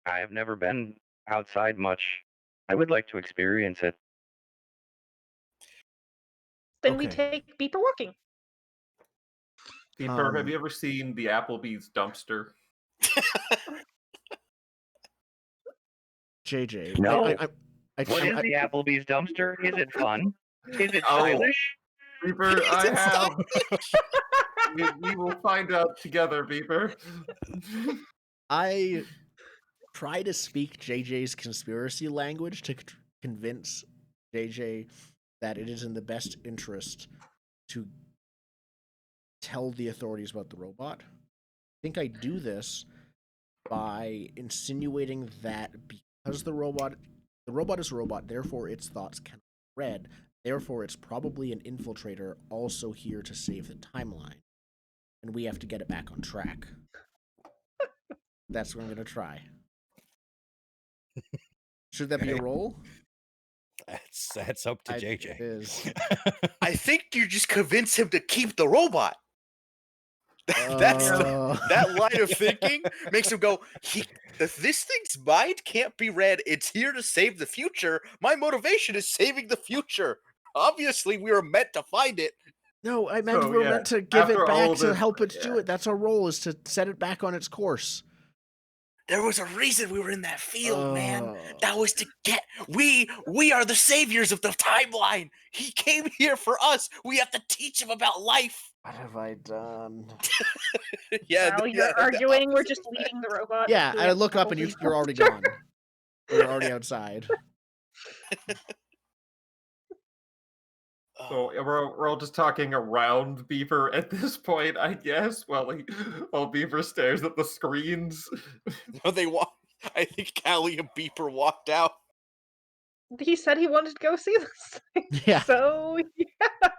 I have never been outside much. I would like to experience it. Then we Okay. take Beeper walking. Beeper, have you ever seen the Applebee's dumpster? JJ. No. I What is the Applebee's dumpster? Is it fun? Is it Oh. stylish? Beeper, I have. We will find out together, Beeper. I try to speak JJ's conspiracy language to convince JJ that it is in the best interest to tell the authorities about the robot. I think I do this by insinuating that because the robot is a robot, therefore its thoughts can be read, therefore it's probably an infiltrator also here to save the timeline. And we have to get it back on track. That's what I'm gonna try. Should that be a Okay. roll? That's up to It JJ. is. I think you just convince him to keep the robot. That line of thinking makes him go, this thing's mind can't be read. It's here to save the future. My motivation is saving the future. Obviously, we were meant to find it. No, I meant So, we're yeah, meant to give after it all back of to this, help it yeah. do it. That's our role, is to set it back on its course. There was a reason we were in that field, man. Oh. That was to get we are the saviors of the timeline. He came here for us. We have to teach him about life. What have I done? Yeah, While yeah, you're the arguing, we're opposite just effect. leading the robot. Yeah, to I the look up and Applebee's you're already dumpster. gone. You're already outside. So we're all just talking around Beaver at this point, I guess, while Beaver stares at the screens. No, they walk. I think Callie and Beeper walked out. He said he wanted to go see this thing. Yeah. So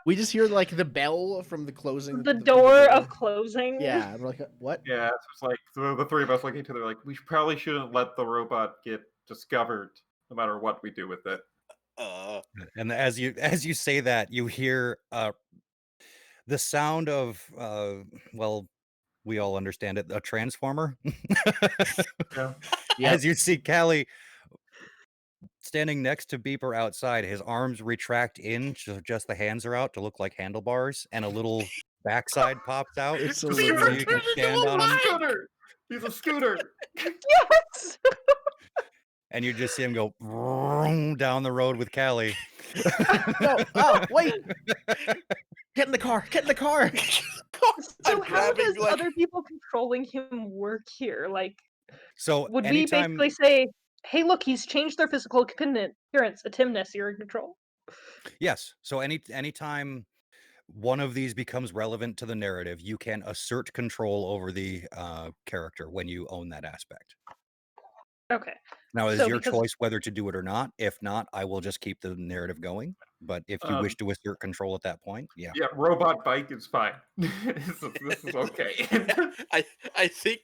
We just hear like the bell from the closing. the door of closing. Yeah, we're like, what? Yeah, it's like the three of us look at each other like, we probably shouldn't let the robot get discovered, no matter what we do with it. And as you say that, you hear the sound of well, we all understand it, a transformer. Yeah. Yep. As you see Callie standing next to Beeper outside, his arms retract in, so just the hands are out to look like handlebars, and a little backside pops out. It's so a Beaver little you can turned into stand on him, scooter! He's a scooter! Yes. and you just see him go vroom down the road with Callie. No, oh, wait! Get in the car! Get in the car! So I'm how grabbing, does like- other people controlling him work here? Like, So would we anytime, basically say, "Hey, look, he's changed their physical appearance. Atimness, you're in control." yes. So anytime one of these becomes relevant to the narrative, you can assert control over the character when you own that aspect. Okay. Now, it's So your because- choice whether to do it or not. If not, I will just keep the narrative going. But if you wish to assert control at that point, yeah. Yeah, robot bike is fine. This is okay. I think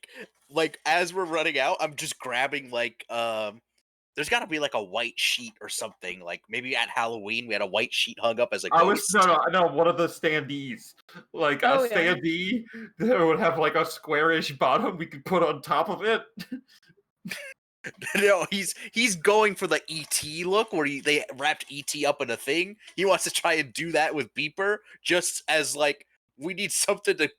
like as we're running out, I'm just grabbing like there's got to be like a white sheet or something. Like maybe at Halloween we had a white sheet hung up as a I ghost. was no, one of the standees. Like Oh, a yeah. standee that would have like a squarish bottom we could put on top of it. No, he's going for the ET look where they wrapped ET up in a thing. He wants to try and do that with Beeper, just as like we need something to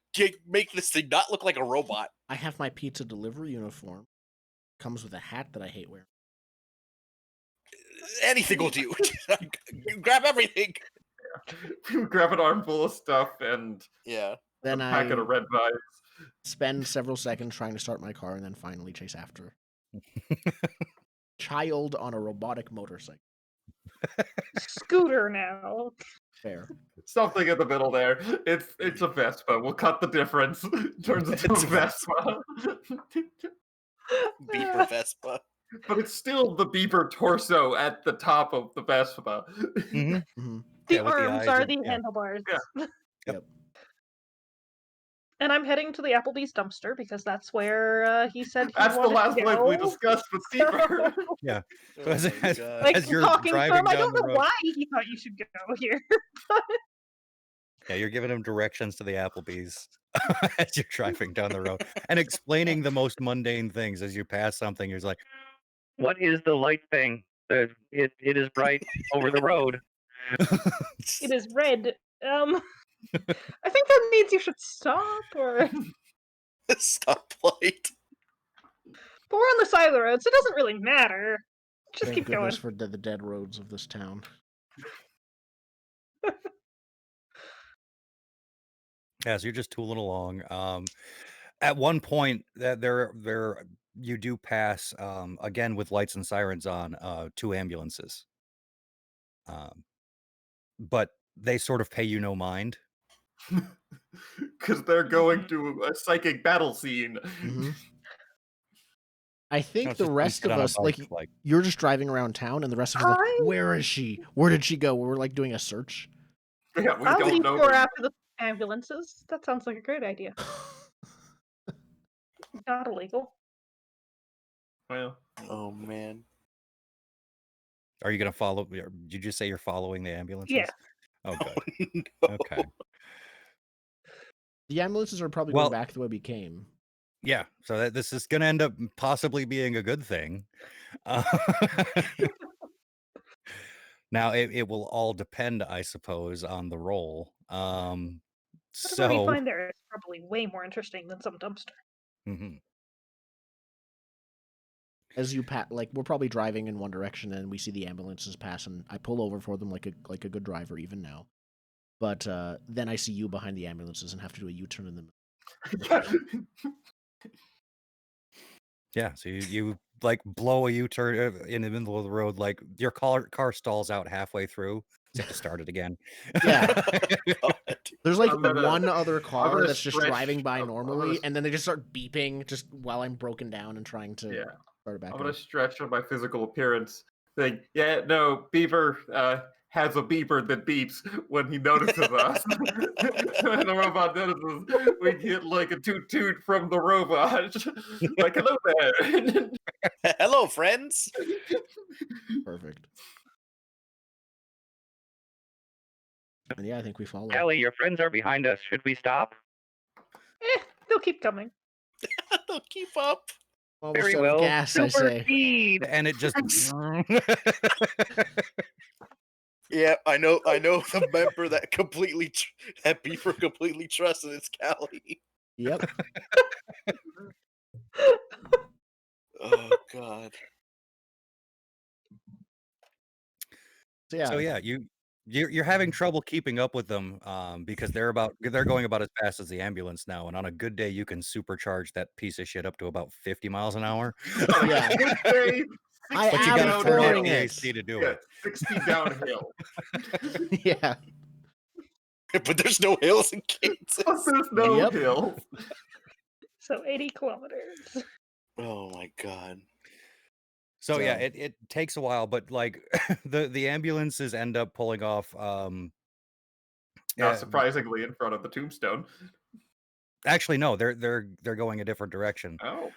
make this thing not look like a robot. I have my pizza delivery uniform. Comes with a hat that I hate wearing. Anything will do. Grab everything. Grab an armful of stuff and Yeah. Then a packet I of red vibes. spend several seconds trying to start my car and then finally chase after. Child on a robotic motorcycle. Scooter now. Fair. Something in the middle there. It's a Vespa. We'll cut the difference. Turns into a It's a Vespa. Beeper Vespa. But it's still the Beeper torso at the top of the Vespa. Mhm. Mhm. The Yeah, with the arms eyes are and- the yeah. handlebars. Yeah. Yep. And I'm heading to the Applebee's dumpster because that's where he said he That's the wanted last to place we go. discussed with Beeper. So as, Oh my as- God. Like as you're talking to driving him, I down don't the know road, why he thought you should go here. yeah, you're giving him directions to the Applebee's as you're driving down the road and explaining the most mundane things as you pass something. You're just like, What is the light thing? It is bright over the road. It is red. I think that means you should stop, or Stoplight. but we're on the side of the road, so it doesn't really matter. Just Thank keep going. goodness for the dead roads of this town. Yeah, so you're just tooling along. At one point, that there you do pass again with lights and sirens on 2 ambulances. But they sort of pay you no mind. Because they're going to a psychic battle scene. Mhm. I No, think it's the just some rest kid of on a us, like, bike, like you're just driving around town, and the rest of us are like, I where is she? Where did she go? We're like doing a search. Yeah, we I'll don't know. detour after the ambulances. That sounds like a great idea. Not illegal. Well, Oh man. Are you gonna follow? Did you just say you're following the ambulances? Yeah. Oh, good. No. Okay. The ambulances are probably going Well, back the way we came. yeah. So this is gonna end up possibly being a good thing. Uh, now it will all depend, I suppose, on the roll. Whatever you So find there is probably way more interesting than some dumpster. mhm. As you like, we're probably driving in one direction, and we see the ambulances pass, and I pull over for them like a good driver, even now. But then I see you behind the ambulances and have to do a U-turn in the middle. Yeah. So you like blow a U-turn in the middle of the road, like your car stalls out halfway through. So you have to start it again. Yeah. God. There's like I'm gonna- one other car gonna that's just stretch- driving by I'm normally, gonna- and then they just start beeping just while I'm broken down and trying to Yeah. start it back I'm up. gonna stretch on my physical appearance. Saying, yeah, no, Beaver has a beeper that beeps when he notices us. And the robot notices, we get like a toot toot from the robot. Like, hello there. Hello, friends. Perfect. And yeah, I think we follow. Kelly, your friends are behind us. Should we stop? They'll keep coming. They'll keep up. Almost Very out well. of gas, I Super say. speed. And it just Yeah, I know the member that that Beaver completely trusted. It's Callie. Yep. Oh God. So yeah, you're having trouble keeping up with them because they're going about as fast as the ambulance now, and on a good day you can supercharge that piece of shit up to about 50 miles an hour. Yeah. Good day, I 60 am downhill. touring the it. AC to do Yeah, it. 60 downhill. Yeah. But there's no hills in Kansas. But there's no Yep. hills. So 80 kilometers. Oh my God. So yeah, So- it takes a while, but like the ambulances end up pulling off. Not surprisingly, in front of the tombstone. Actually, no, they're going a different direction. Oh.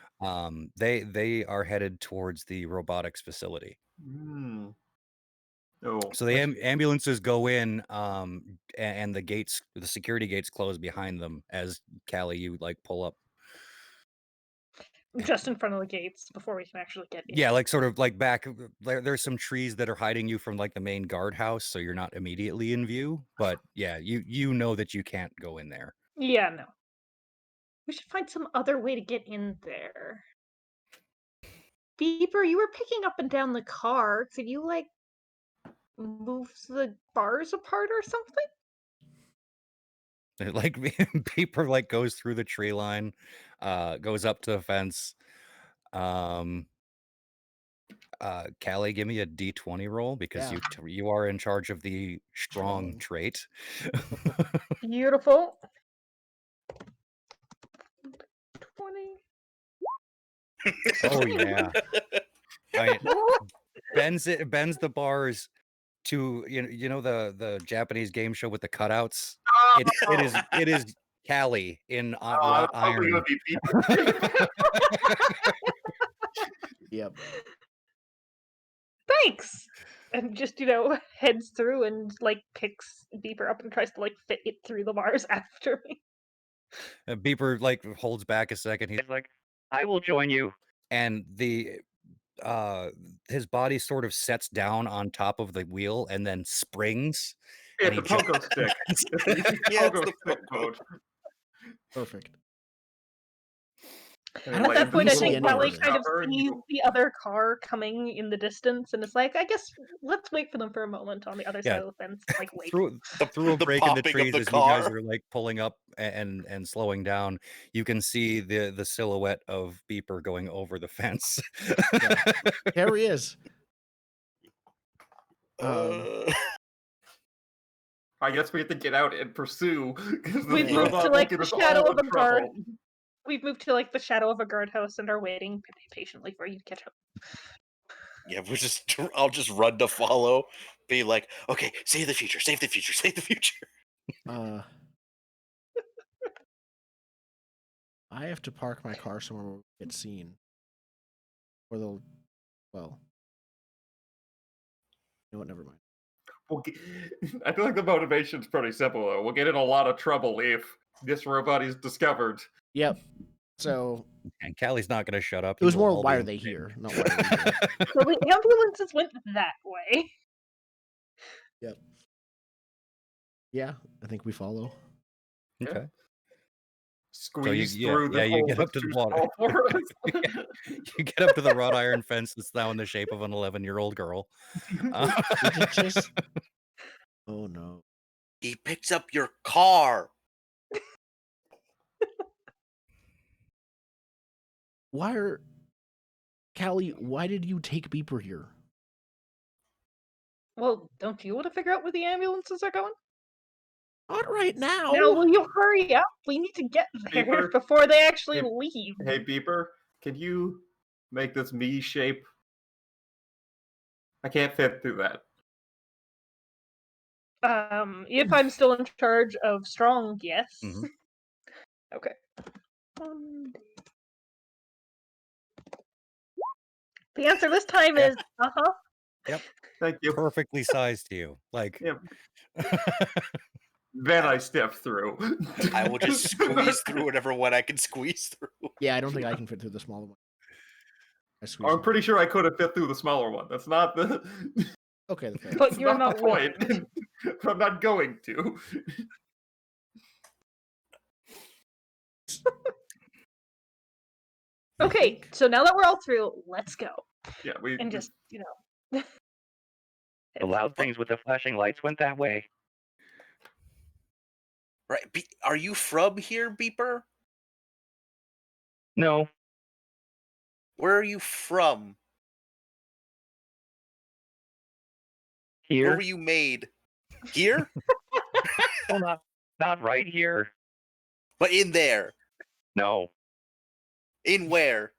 They are headed towards the robotics facility. Hmm. Oh. So the ambulances go in, and the security gates close behind them as Callie, you like pull up. Just in front of the gates before we can actually get in. Yeah, like sort of like back. There's some trees that are hiding you from like the main guardhouse, so you're not immediately in view. But yeah, you know that you can't go in there. Yeah, no. We should find some other way to get in there. Beeper, you were picking up and down the car. Could you, like, move the bars apart or something? Like Beeper like goes through the tree line, goes up to the fence. Callie, give me a D20 roll because Yeah. you are in charge of the strong Strong. trait. Beautiful. 20. Oh yeah. I mean, bends the bars to you know the Japanese game show with the cutouts. It is Callie in wrought Probably iron. gonna be Beaver. Yep. Thanks! And just, heads through and, like, picks Beeper up and tries to, like, fit it through the bars after me. Beeper like holds back a second. He's He's like, I will join you. and his body sort of sets down on top of the wheel and then springs. Yeah, And the he jumps. pogo stick. It's the Yeah, it's pogo the stick pogo. mode. Perfect. And I it don't At that lands point, I in see the think any of Kelly this. kind of cover and sees you- the other car coming in the distance and is like, I guess let's wait for them for a moment on the other Yeah. side of the fence. Like, wait. Through a the break in the popping of trees the as you guys car. are like pulling up and slowing down, you can see the silhouette of Beeper going over the fence. Yeah. There he is. I guess we have to get out and pursue because We've this moved robot to, will like, get the us shadow all of in a guard. trouble. We've moved to like the shadow of a guardhouse and are waiting patiently for you to catch up. Yeah, I'll just run to follow, be like, okay, save the future, save the future, save the future. I have to park my car somewhere where we get seen. Or they'll, well, you know what? Never mind. I feel like the motivation's pretty simple though. We'll get in a lot of trouble if this robot is discovered. Yep. So And Callie's not going to shut up. it was You will more all why be are they entertained. here, not why are we here. So the ambulances went that way. Yep. Yeah, I think we follow. Okay. Squeeze yeah, through the yeah, you hole get up that's to the too water. small for us. You get up to the wrought iron fence that's now in the shape of an 11-year-old girl. Did it just? Oh no. He picks up your car. Why are Callie? Why did you take Beeper here? Well, don't you want to figure out where the ambulances are going? Not right now. Now, will you hurry up? We need to get there Beeper? before they actually Hey- leave. Hey, Beeper, can you make this me shape? I can't fit through that. If I'm still in charge of Strong, yes. Mhm. Okay. The answer this time Yeah. is uh-huh. Thank you. Perfectly sized to you. Like, Yeah. Then I step through. I will just squeeze through whatever one I can squeeze through. Yeah, I don't think I can fit through the smaller one. I squeezed I'm it. pretty sure I could have fit through the smaller one. That's not the. Okay, that's fair. But That's you're not not the point. But I'm not going to. Okay, so now that we're all through, let's go. Yeah, we. And just, The loud things with the flashing lights went that way. Right? Are you from here, Beeper? No, Where are you from? Where here. were you made? Here? Well, not right here. But in there. No. In where?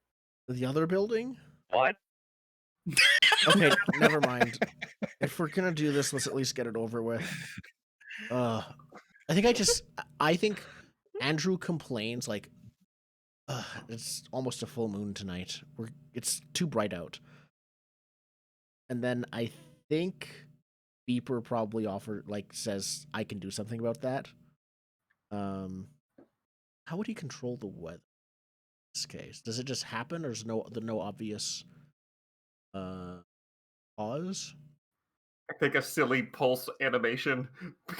The other building? What? Okay, never mind. If we're gonna do this, let's at least get it over with. I think Andrew complains like, it's almost a full moon tonight. It's too bright out. And then I think Beeper probably says I can do something about that. How would he control the weather in this case? Does it just happen, or is no obvious cause? I think a silly pulse animation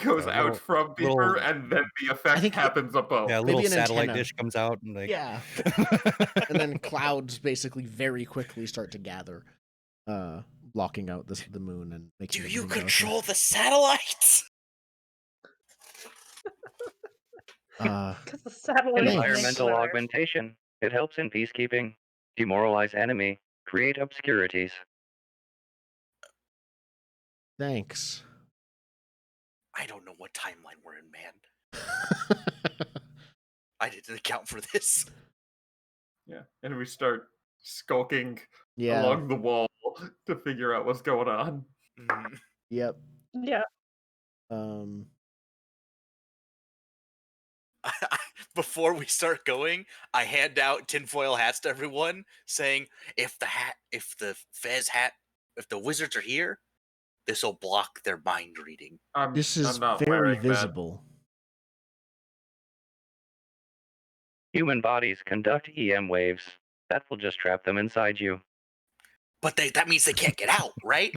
goes Yeah, out from Beeper, and then the effect think happens above. yeah, a Maybe little an satellite antenna. dish comes out and like, Yeah. And then clouds basically very quickly start to gather, blocking out the moon and making. Do you everything control the satellites? darker. because the satellite Thanks. Environmental augmentation. It helps in peacekeeping. Demoralize enemy. Create obscurities. Thanks. I don't know what timeline we're in, man. I didn't account for this. Yeah, and we start skulking Yeah. along the wall to figure out what's going on. Yep. Yeah. Before we start going, I hand out tinfoil hats to everyone, saying, if the wizards are here, this will block their mind reading. This is I'm not very wearing that. visible. Human bodies conduct EM waves. That will just trap them inside you. But that means they can't get out, right?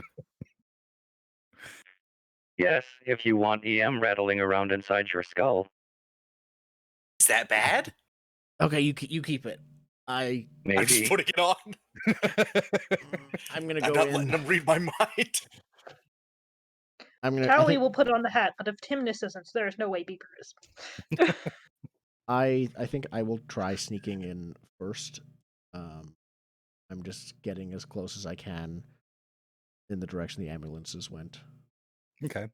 Yes, if you want EM rattling around inside your skull. Is that bad? Okay, you keep it. I'm I'm just Maybe. putting it on. gonna I'm go not in. letting him read my mind. I'm gonna. Cowley will put on the hat, but if Timnus isn't, there's no way Beeper is. I think I will try sneaking in first. I'm just getting as close as I can in the direction the ambulances went. Okay.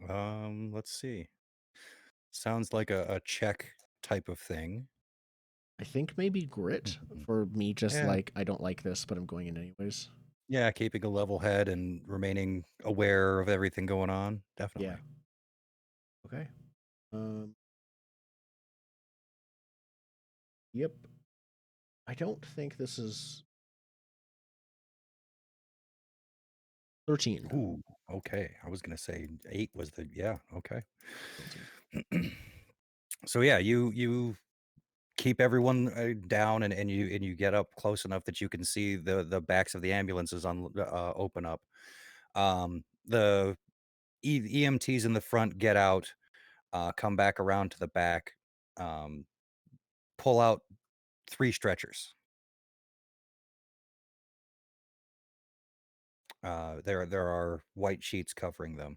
Let's see. Sounds like a check type of thing. I think maybe grit Mhm. for me, just Yeah. like I don't like this, but I'm going in anyways. Yeah, keeping a level head and remaining aware of everything going on. Definitely. Yeah. Okay. Yep. I don't think this is 13. Ooh, okay. I was gonna say 8 was the okay. So yeah, you keep everyone down and you get up close enough that you can see the backs of the ambulances on open up. The EMTs in the front get out, come back around to the back, um, pull out 3 stretchers. There are white sheets covering them,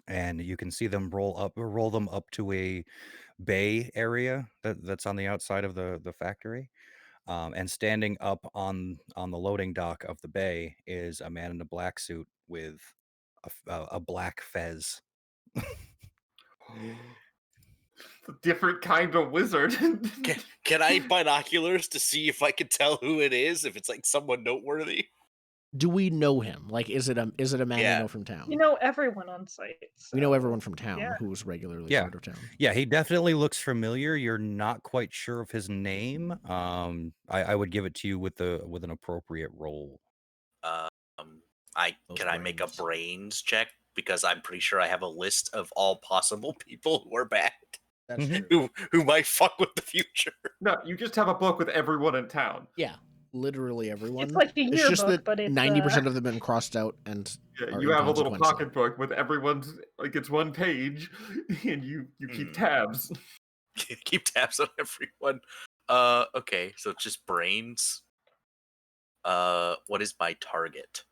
and you can see them roll them up to a bay area that's on the outside of the factory. And standing up on the loading dock of the bay is a man in a black suit with a black fez. A different kind of wizard. Can I binoculars to see if I can tell who it is? If it's like someone noteworthy? Do we know him? Like, is it a man we Yeah. know from town? You know everyone on site. We know so- everyone from town yeah. who's regularly Yeah. part of town. Yeah, he definitely looks familiar. You're not quite sure of his name. I would give it to you with an appropriate roll. Um, Those can I make a brains. brains check? Because I'm pretty sure I have a list of all possible people who are bad, That's Mhm. true. who might fuck with the future. No, you just have a book with everyone in town. Yeah, literally everyone. It's like a It's just yearbook, that but it's 90% of them have been crossed out and Yeah, are you have a little inconsequential. pocketbook with everyone's, like, it's one page, and you keep Hmm. tabs. Keep tabs on everyone. Okay, so it's just brains. What is my target?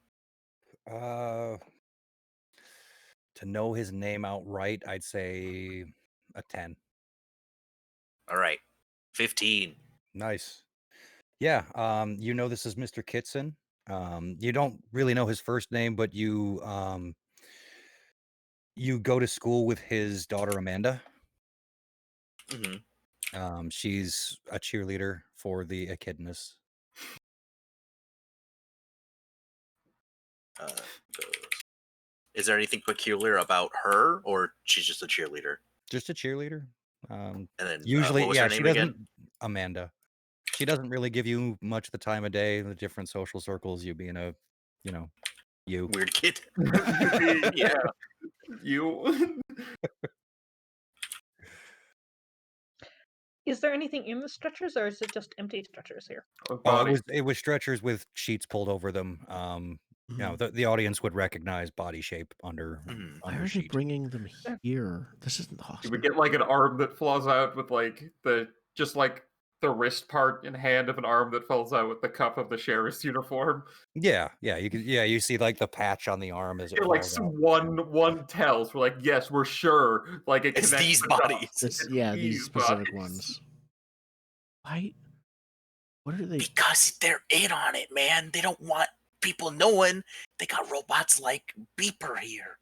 To know his name outright, I'd say a 10. All right, 15. Nice. Yeah, you know this is Mr. Kitson. You don't really know his first name, but you go to school with his daughter Amanda. Mm-hmm. She's a cheerleader for the Echidnas. Is there anything peculiar about her, or she's just a cheerleader? Just a cheerleader. And then Usually, what was yeah, her she name doesn't. again? Amanda. She doesn't really give you much the time of day. The different social circles, you being a, you. Weird kid. Yeah, you. Is there anything in the stretchers, or is it just empty stretchers here? Oh, it was stretchers with sheets pulled over them. Mhm. The audience would recognize body shape under Mhm. Why under are they sheet. bringing them here? This isn't the You hospital. would get like an arm that falls out with like the wrist part and hand of an arm that falls out with the cuff of the sheriff's uniform. Yeah, you see like the patch on the arm as it Yeah, like falls out. one tells. We're like, yes, we're sure. Like it It's connects these the dots. bodies. It's, It's these specific bodies. ones. Why? What are they? Because they're in on it, man. They don't want people knowing they got robots like Beeper here.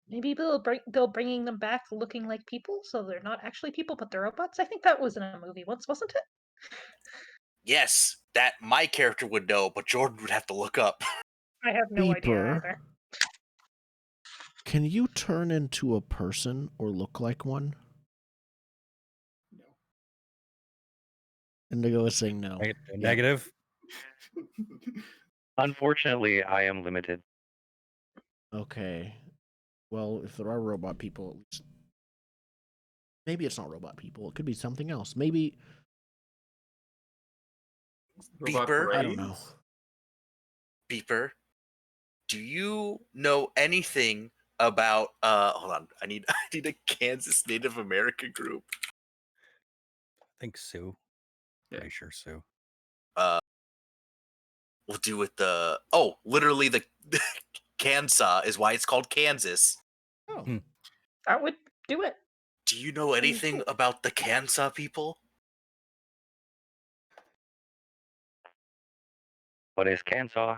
Maybe they'll bringing them back looking like people, so they're not actually people, but they're robots. I think that was in a movie once, wasn't it? Yes, that my character would know, but Jordan would have to look up. I have no idea Beeper. either. Can you turn into a person or look like one? No. Indigo is saying no. Negative. Unfortunately, I am limited. Okay. Well, if there are robot people, at least maybe it's not robot people. It could be something else. Maybe Robot Beeper? I don't know. brains? Beeper, do you know anything about hold on, I need a Kansas Native American group. think Sue. Yeah. Pretty sure Sue. We'll do with the literally the Kansas is why it's called Kansas. Oh, That would do it. Do you know anything about the Kansas people? What is Kansas?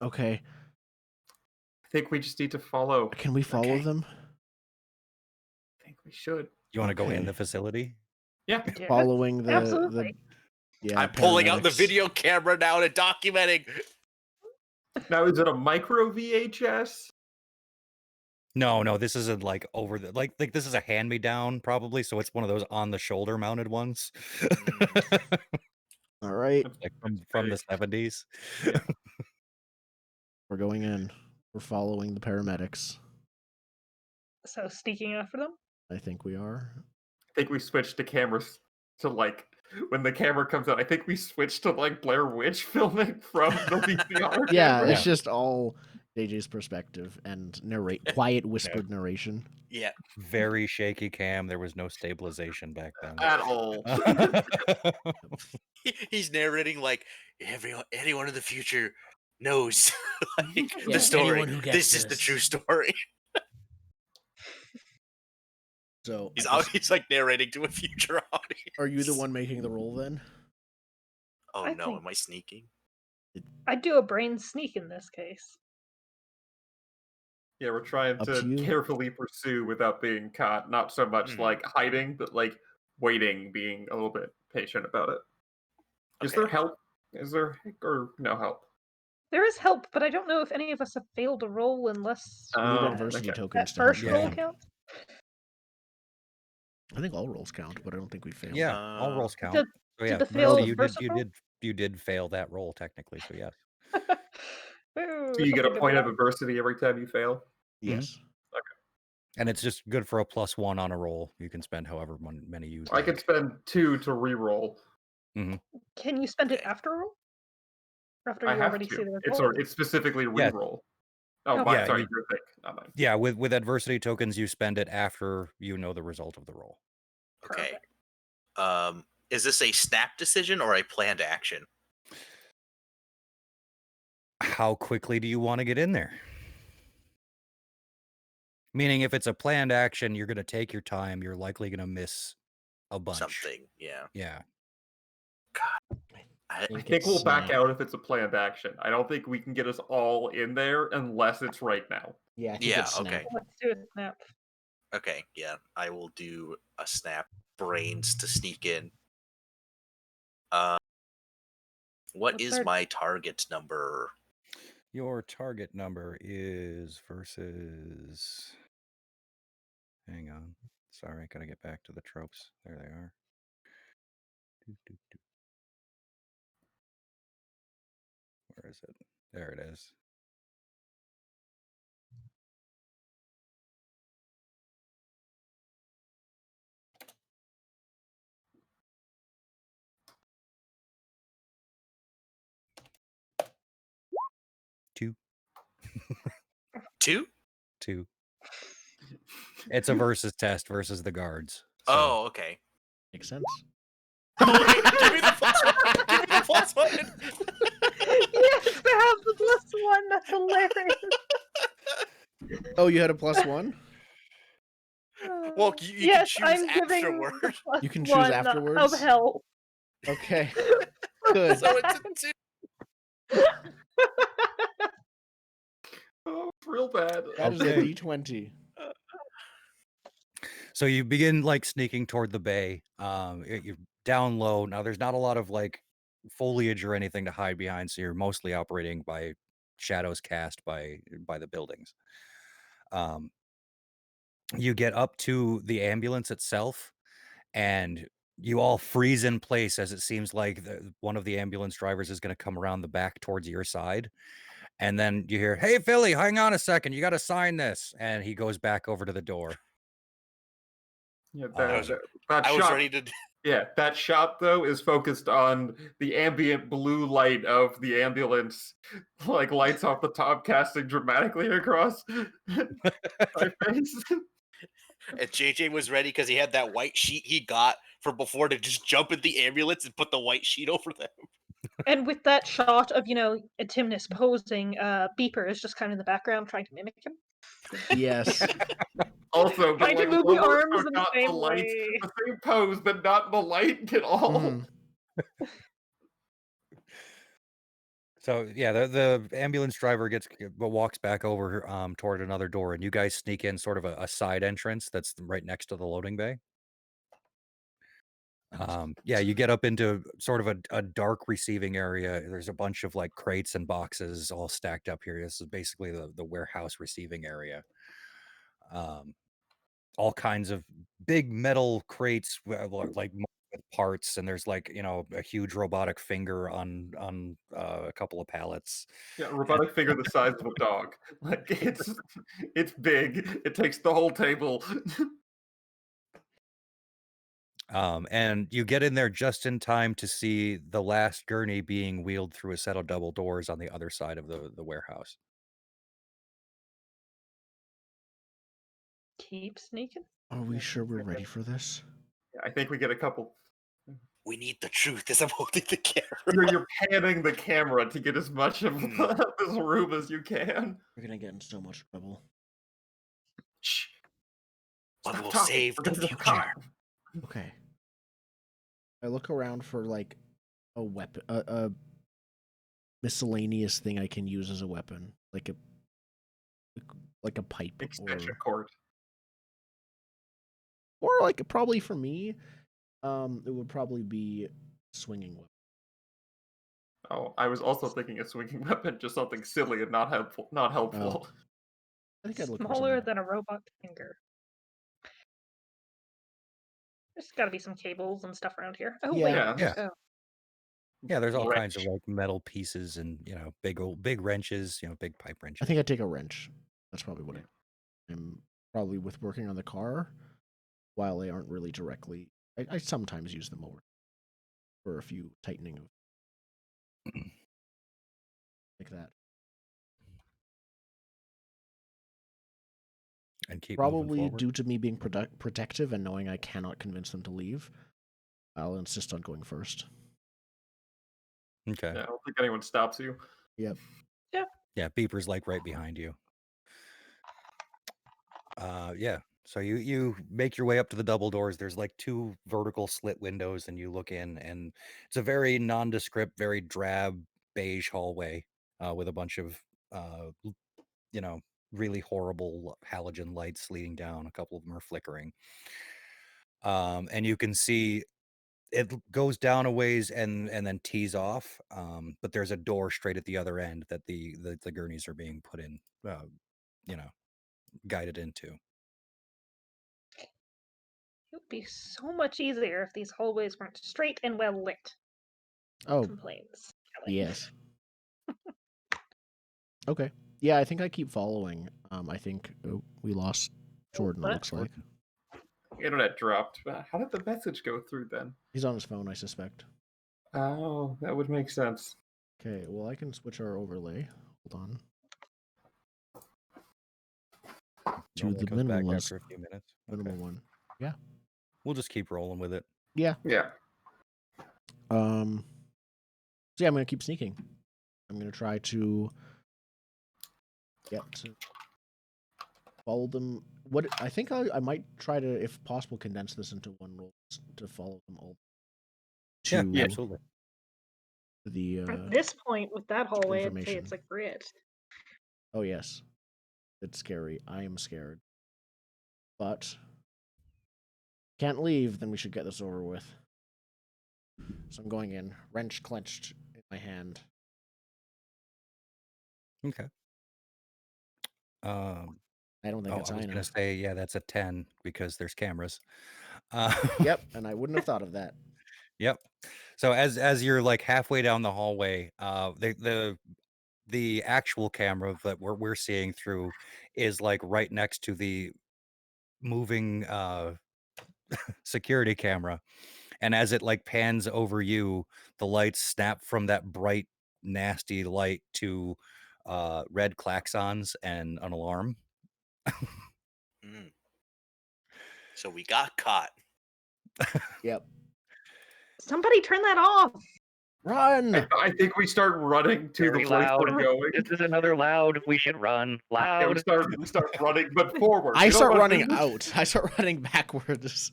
okay. I think we just need to follow. Can we follow Okay. them? I think we should. You want to go in Okay. the facility? Yeah. Yeah, Following the absolutely. yeah. I'm pulling out the paramedics. video camera now and documenting. Now, is it a micro VHS? No, this isn't like over the like this is a hand-me-down probably, so it's one of those on the shoulder mounted ones. All right, Like from the 70s. Yeah. we're going in. We're following the paramedics. So sneaking after them. I think we are. I think we switched to cameras to like when the camera comes out. I think we switched to like Blair Witch filming from the VCR. Yeah, camera. it's just all JJ's perspective and quiet whispered narration. Yeah. Very shaky cam. There was no stabilization back then. At all. He's narrating like anyone in the future knows like, Yeah, the story. anyone who gets This is the this. true story. So He's like narrating to a future audience. are you the one making the roll then? Oh I no, think- am I sneaking? I'd do a brain sneak in this case. Yeah, we're trying Up to to you. carefully pursue without being caught. Not so much like hiding, but like waiting, being a little bit patient about it. Is there Okay. help? Is there or no help? There is help, but I don't know if any of us have failed a roll unless We need Oh, adversity okay. tokens that to help first you. roll Yeah. counts. I think all rolls count, but I don't think we failed. Yeah, all Uh, rolls count. Did- So yeah, the Marissa, failed you versus roll? did fail that roll technically. So yes. Ooh, So you get a something good point for of adversity every time you fail. Yes. And it's just good for a +1 on a roll. You can spend however many you I could like. spend 2 to re-roll. that. Can you spend it Okay. after a roll? Or after I you have already see to. the It's result? it's specifically Yeah. re-roll. Oh, Okay. mine. Yeah, Sorry, you- your thing, not mine. Yeah, with adversity tokens, you spend it after you know the result of the roll. Okay. Perfect. Is this a snap decision or a planned action? How quickly do you want to get in there? Meaning, if it's a planned action, you're going to take your time. You're likely going to miss a bunch. Something. Yeah. Yeah. I think think it's we'll back snap. out if it's a planned action. I don't think we can get us all in there unless it's right now. Yeah, I think Yeah, it's snap. okay. Let's do a snap. Okay, yeah. I will do a snap brains to sneak in. What What's is our- my target number? Your target number is versus. Hang on. Sorry, I gotta get back to the tropes. There they are. Where is it? There it is. Two. 2? It's a versus test versus the guards. So Oh, okay. Makes sense. Give me the +1. Give me the +1. Yes, to have the +1. That's hilarious. Oh, you had a +1? Well, you can Yes, choose I'm giving afterward. the You can choose +1 afterwards? of help. Okay. Good. So it's a 2. Oh, it's real bad. That is a Okay. D20. So you begin like sneaking toward the bay. You're down low. Now there's not a lot of like foliage or anything to hide behind, so you're mostly operating by shadows cast by the buildings. You get up to the ambulance itself, and you all freeze in place as it seems like one of the ambulance drivers is going to come around the back towards your side. And then you hear, "Hey, Philly, hang on a second. You got to sign this." And he goes back over to the door. Yeah, I that I was shot. ready to. Yeah, that shot though is focused on the ambient blue light of the ambulance, like lights off the top, casting dramatically across my face. And JJ was ready because he had that white sheet he got from before to just jump in the ambulance and put the white sheet over them. And with that shot of, Timnus posing, Beeper is just kind of in the background trying to mimic him. Yes. Also, but Trying to like move the lower, arms so in the not the same light, way. the same pose, but not the light at all. Mhm. So yeah, the ambulance driver walks back over toward another door, and you guys sneak in sort of a side entrance that's right next to the loading bay. Yeah, you get up into sort of a dark receiving area. There's a bunch of like crates and boxes all stacked up here. This is basically the warehouse receiving area. All kinds of big metal crates like with parts, and there's like a huge robotic finger on a couple of pallets. Yeah, robotic figure the size of a dog. Like it's big. It takes the whole table. And you get in there just in time to see the last gurney being wheeled through a set of double doors on the other side of the warehouse. Keep sneaking. Are we sure we're ready for this? I think we get a couple. We need the truth as I'm holding the camera. You're panning the camera to get as much of this room as you can. We're gonna get in so much trouble. Shh. But Stop we'll talking. save We're the gonna get future. caught. Okay. I look around for like a weapon, a miscellaneous thing I can use as a weapon, like a pipe, Extension cord. or like probably for me, it would probably be swinging weapon. Oh, I was also thinking a swinging weapon, just something silly and not helpful. Not helpful. I think I'd look for Smaller something. than a robot finger. There's got to be some cables and stuff around here. Oh, wait. Yeah. Yeah. Oh. Yeah, there's all kinds of Wrench. like metal pieces and big wrenches, big pipe wrenches. I think I'd take a wrench. That's probably what I'm probably with working on the car. While they aren't really directly, I sometimes use them over for a few tightening of like that. And keep moving Probably forward. due to me being protective and knowing I cannot convince them to leave, I'll insist on going first. Okay. Yeah, I don't think anyone stops you. Yep. Yeah, Beeper's like right behind you. Yeah. So you make your way up to the double doors. There's like two vertical slit windows, and you look in, and it's a very nondescript, very drab beige hallway with a bunch of really horrible halogen lights leading down. A couple of them are flickering. And you can see it goes down a ways and then tees off. But there's a door straight at the other end that the gurneys are being put in, guided into. It would be so much easier if these hallways weren't straight and well lit. Oh, Complaints. Kelly. yes. Okay. Yeah, I think I keep following. I think we lost Jordan, it what? looks like. Internet dropped. How did the message go through then? He's on his phone, I suspect. Oh, that would make sense. Okay, well, I can switch our overlay. Hold on. To Normally the comes back minimal after a few minutes. minimal Okay. one. Yeah. We'll just keep rolling with it. Yeah. Yeah. So yeah, I'm gonna keep sneaking. I'm gonna try to get to follow them. What I think I might try to, if possible, condense this into one roll to follow them all. To Yeah, absolutely. the At this point, with that hallway, I'd say information. it's like grit. Oh yes, it's scary. I am scared, but can't leave. Then we should get this over with. So I'm going in, wrench clenched in my hand. Okay. I don't think it's I was high gonna enough. say, yeah, that's a 10 because there's cameras. Yep, and I wouldn't have thought of that. Yep. So as you're like halfway down the hallway, the actual camera that we're seeing through is like right next to the moving security camera, and as it like pans over you, the lights snap from that bright nasty light to red klaxons and an alarm. Mm. So we got caught. Yep. Somebody turn that off. Run! I think we start running to Very the place loud. we're going. This is another loud. We should run. Yeah, Loud. we start running, but forward. I We don't start want running to- out. I start running backwards.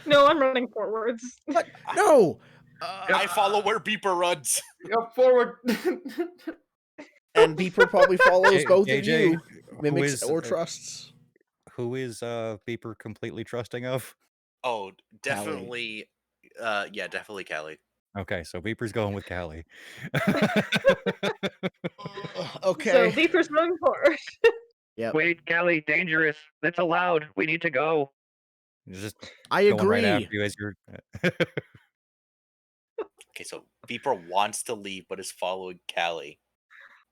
No, I'm running forwards. What? No! I follow where Beeper runs. Yep, forward. And Beeper probably follows both of AJ, you. who Mimics is, or trusts. Who is Beeper completely trusting of? Oh, definitely. Yeah, definitely Callie. Okay, so Beeper's going with Callie. Okay. So Beeper's moving forward. Yep. Wait, Callie, dangerous. That's allowed. We need to go. You're just I going right agree. after you as you're. Okay, so Beeper wants to leave, but is following Callie.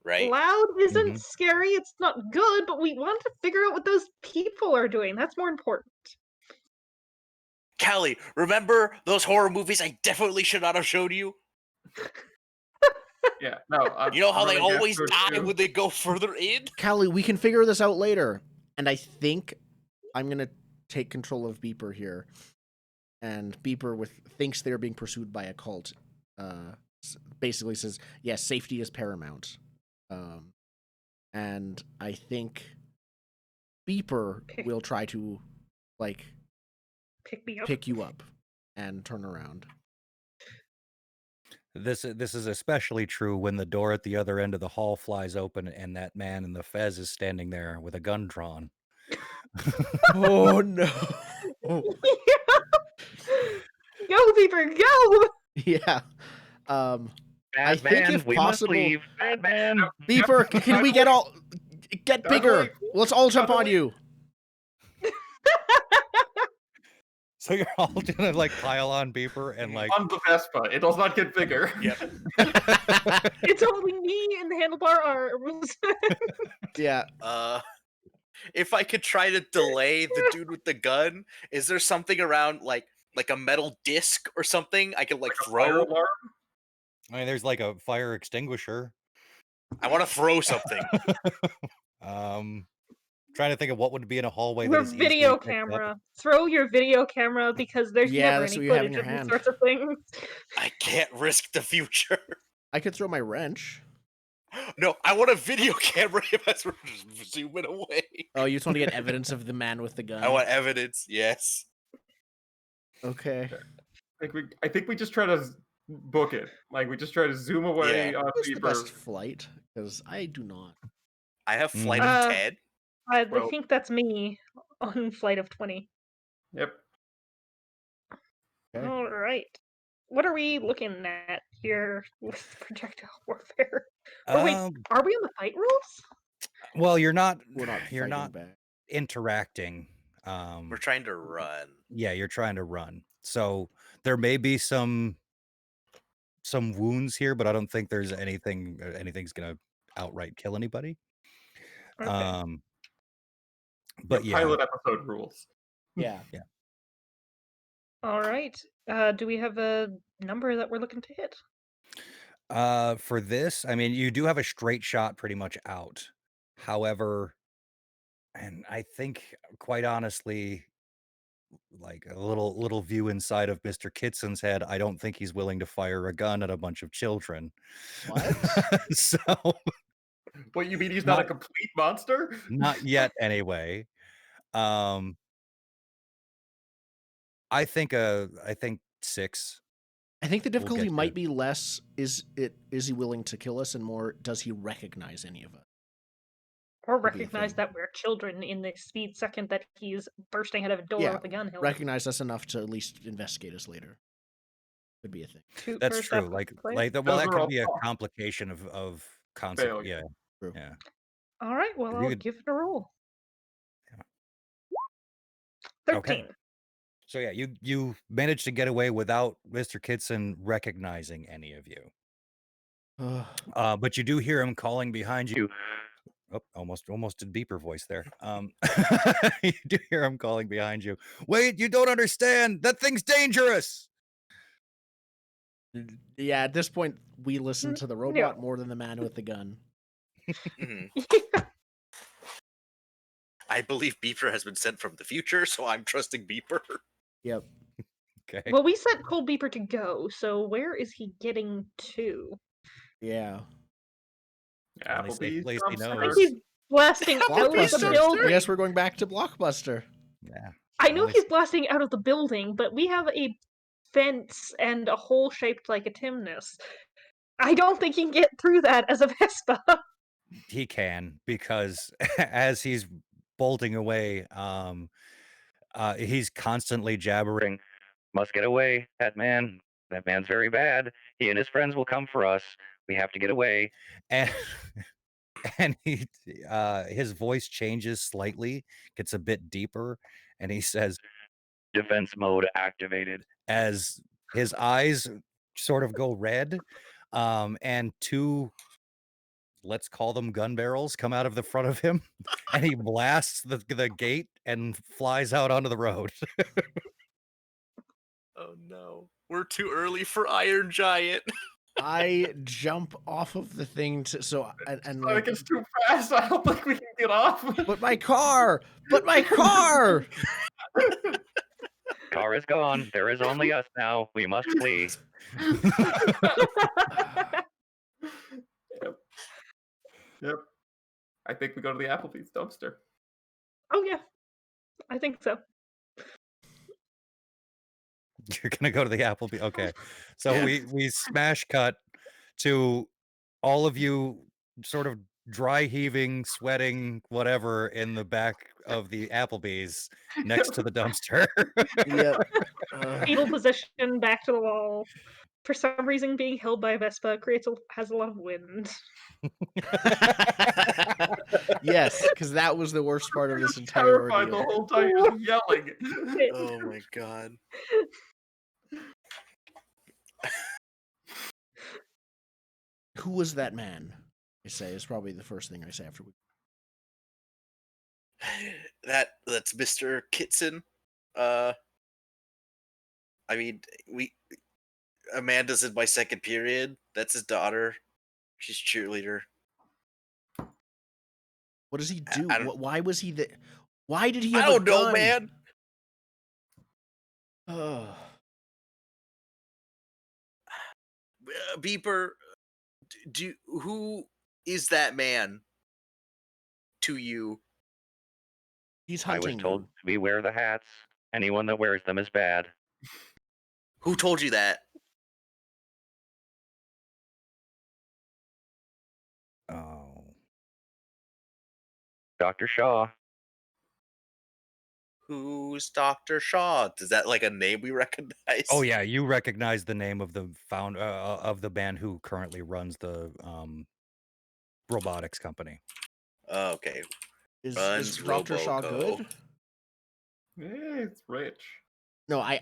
Right? Loud isn't Mhm. scary. It's not good, but we want to figure out what those people are doing. That's more important. Callie, remember those horror movies I definitely should not have showed you? Yeah, no. You know how they running always after die too. when they go further in? Callie, we can figure this out later. And I think I'm gonna take control of Beeper here. And Beeper thinks they're being pursued by a cult. Basically says, yes, safety is paramount. And I think Beeper will try to Pick me up. pick you up and turn around. This is especially true when the door at the other end of the hall flies open and that man in the fez is standing there with a gun drawn. Oh no! Go, Beeper, go! Yeah. I Bad think man, if we possible, must leave. Bad man. Beeper, can we get bigger? Let's all jump on you. So you're all gonna like pile on Beeper and like On the Vespa. It does not get bigger. Yep. It's only me and the handlebar arms. Yeah. If I could try to delay the dude with the gun, is there something around like a metal disc or something I could like Fire throw? alarm? I mean there's like a fire extinguisher. I want to throw something. Trying to think of what would be in a hallway that Your is easily video picked up. camera. Throw your video camera because there's Yeah, never that's any what you have in footage your of these hand. sorts of things. I can't risk the future. I could throw my wrench. No, I want a video camera if that's just zooming away. Oh, you just want to get evidence of the man with the gun. I want evidence, yes. Okay. I think we just try to book it. Like we just try to zoom away Yeah. on What's the Beeper. best flight? Because I do not. I have flight Mhm. of 10. I Well- think that's me on Flight of 20. Yep. Okay. All right. What are we looking at here with projectile warfare? Or wait, are we on the fight rules? Well, you're not. We're not. You're fighting not back. interacting. We're trying to run. Yeah, you're trying to run. So there may be some wounds here, but I don't think there's anything's gonna outright kill anybody. Okay. But yeah, Pilot episode rules. Yeah. All right. Do we have a number that we're looking to hit? for this, I mean, you do have a straight shot pretty much out. However, and I think quite honestly, like a little view inside of Mr. Kitson's head, I don't think he's willing to fire a gun at a bunch of children. What? So What, you mean he's not a Not- complete monster? not yet anyway. I think 6. I think the We'll difficulty get might there. be less is he willing to kill us, and more does he recognize any of us? Or Could be a recognize thing. that we're children in the speed second that he's bursting out of a door Yeah, with a gun hilt? Recognize us enough to at least investigate us later. Could be a thing. Shoot That's first, true. ask Like play. well, Those that are could all be a thoughts. complication of concept. Failure. Yeah, True. yeah. All right, well, You I'll could- give it a roll. Yeah. 13. Okay. So yeah, you managed to get away without Mr. Kitson recognizing any of you. But you do hear him calling behind you. Oh, almost did beeper voice there. You do hear him calling behind you. Wait, you don't understand. That thing's dangerous. Yeah, at this point, we listen to the robot no. more than the man with the gun. Mhm. I believe Beeper has been sent from the future, so I'm trusting Beeper. Yep. Okay. Well, we sent Cold Beeper to go, so where is he getting to? Yeah. Only safe Applebee's place he dumpster. I think knows. he's blasting out of the Blockbuster. I building. guess we're going back to Blockbuster. Yeah. I know Only he's s- blasting out of the building, but we have a fence and a hole shaped like a Timnus. I don't think he can get through that as a Vespa. He can, because as he's bolting away, he's constantly jabbering. Must get away. That man's very bad. He and his friends will come for us. We have to get away. And and his voice changes slightly, gets a bit deeper, and he says, Defense mode activated. as his eyes sort of go red, and two, let's call them gun barrels, come out of the front of him, and he blasts the gate and flies out onto the road. Oh no. We're too early for Iron Giant. I jump off of the thing to I like, think it's too fast. I don't think we can get off. but my car, but my car. Car is gone. There is only us now. We must flee. Yep. Yep. I think we go to the Applebee's dumpster. Oh yeah, I think so. You're gonna go to the Applebee. Okay. So Yeah. we smash cut to all of you sort of dry heaving, sweating, whatever, in the back of the Applebee's next to the dumpster. Yep. Fetal position, back to the wall. For some reason, being held by a Vespa has a lot of wind. Yes, because that was the worst part of this Just entire terrified the ordeal. whole time, just yelling. Oh my god. Who was that man? I say is probably the first thing I say after we. That's Mr. Kitson. I mean, Amanda's in my second period. That's his daughter. She's cheerleader. What does he do? I don't- Why was he there? Why did he I have a don't know, gun? man. Oh. Beeper, who is that man to you? He's I was hunting told you. we wear the hats. Anyone that wears them is bad. Who told you that? Oh. Dr. Shaw. Who's Dr. Shaw? Is that like a name we recognize? Oh yeah, you recognize the name of the of the band who currently runs the robotics company. Oh, okay. Is Runs Dr. Shaw Roboco. good? Yeah, it's rich. No, I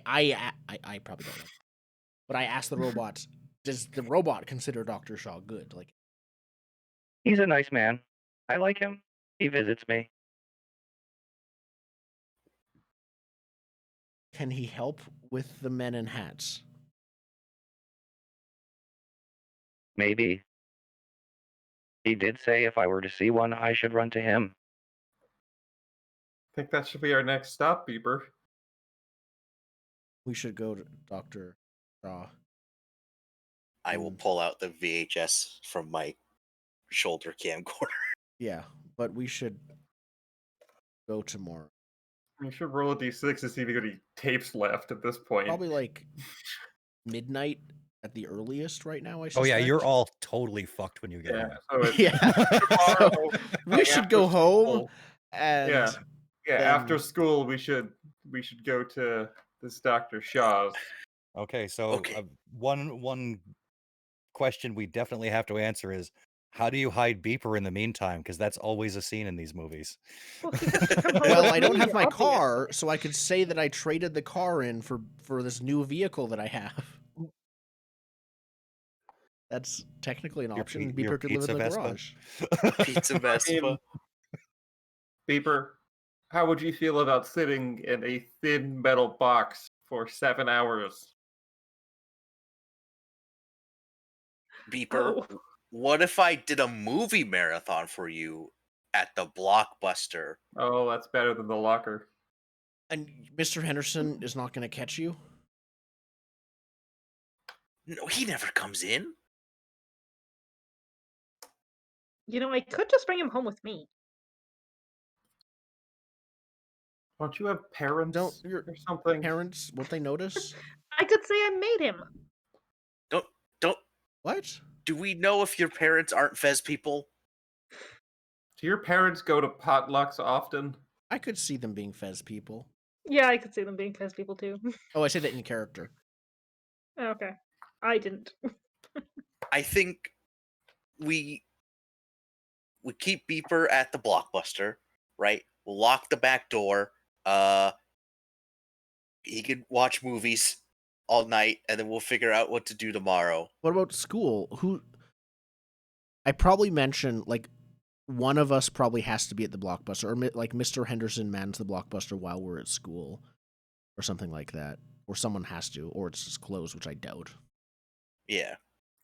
probably don't know. But I asked the robots, does the robot consider Dr. Shaw good? Like, He's a nice man. I like him. He visits me. can he help with the men in hats? Maybe. He did say if I were to see one, I should run to him. I think that should be our next stop, Beeper. We should go to Dr. Shaw. I will pull out the VHS from my shoulder camcorder. Yeah, but we should go tomorrow. We should roll a d6 to see if we got any tapes left at this point. Probably like midnight at the earliest right now, I Oh suspect. yeah, you're all totally fucked when you get Yeah, home. so it's Yeah. tomorrow, So we like, should after go home school. and Yeah, then- after school we should go to this Dr. Shaw's. Okay, so Okay. one question we definitely have to answer is, how do you hide Beeper in the meantime? Because that's always a scene in these movies. Well, he has to come home Well, with I don't me, have my obviously. car, so I could say that I traded the car in for this new vehicle that I have. That's technically an Your option. pi- your Beeper could live in pizza the Vespa? garage. Pizza Vespa. Beeper, how would you feel about sitting in a thin metal box for 7 hours? Beeper, Oh. what if I did a movie marathon for you at the Blockbuster. Oh, that's better than the locker. And Mr. Henderson is not going to catch you? No, he never comes in. I could just bring him home with me. Don't you have parents Your or something? parents, won't they notice? I could say I made him. Don't. What? Do we know if your parents aren't Fez people? Do your parents go to potlucks often? I could see them being Fez people. Yeah, I could see them being Fez people too. Oh, I say that in character. Okay. I didn't. I think we keep Beeper at the Blockbuster, right? We'll lock the back door. He could watch movies all night, and then we'll figure out what to do tomorrow. What about school? I probably mentioned, like, one of us probably has to be at the Blockbuster, or like Mr. Henderson mans the Blockbuster while we're at school, or something like that. Or someone has to, or it's just closed, which I doubt. Yeah.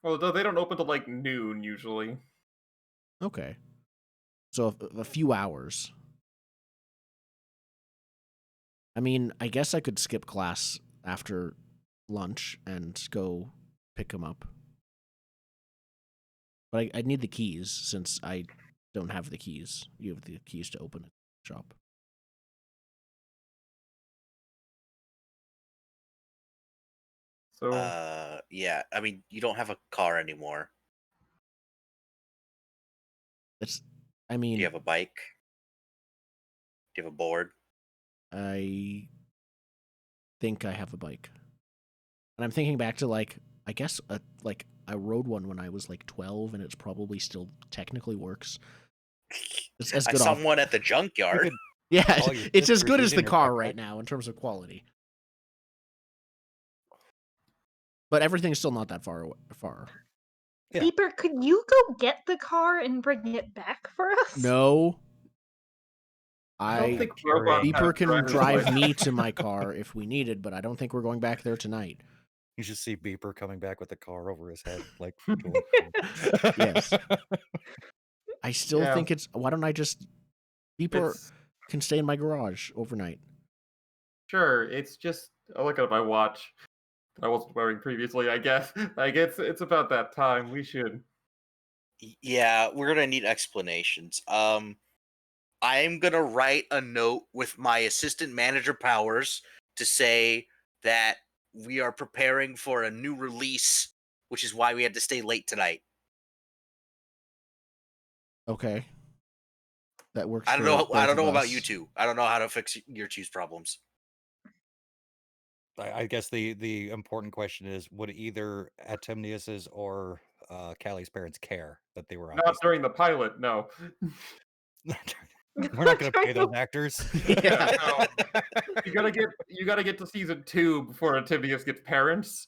Well, they don't open till like noon usually. Okay. So a few hours. I mean, I guess I could skip class after lunch and go pick him up. But I'd need the keys since I don't have the keys. You have the keys to open the shop. So Yeah. I mean, you don't have a car anymore. I mean, Do you have a bike? Do you have a board? I think I have a bike. And I'm thinking back to, like, I guess, I rode one when I was like 12, and it's probably still technically works. It's as I good saw off. one at the junkyard. could Yeah, call your it's as sisters good as using the your car backpack. right now in terms of quality. But everything's still not that far. Yeah. Beeper, could you go get the car and bring it back for us? No, I don't think carrying- robots Beeper have can driver's drive license. me to my car if we needed, but I don't think we're going back there tonight. You should see Beeper coming back with the car over his head, like. Yes. I still Yeah. think it's. Why don't I just Beeper It's can stay in my garage overnight? sure. It's just I look at my watch that I wasn't wearing previously. I guess like it's about that time. We should. Yeah, we're gonna need explanations. I'm gonna write a note with my assistant manager powers to say that we are preparing for a new release, which is why we had to stay late tonight. Okay, that works. I don't for know. I both don't know of about you us. two. I don't know how to fix your two's problems. I guess the important question is: would either Atemnius's or Callie's parents care that they were on? Not during the pilot. No. We're not going to pay those actors. Yeah. No. You gotta get to season 2 before Antibius gets parents,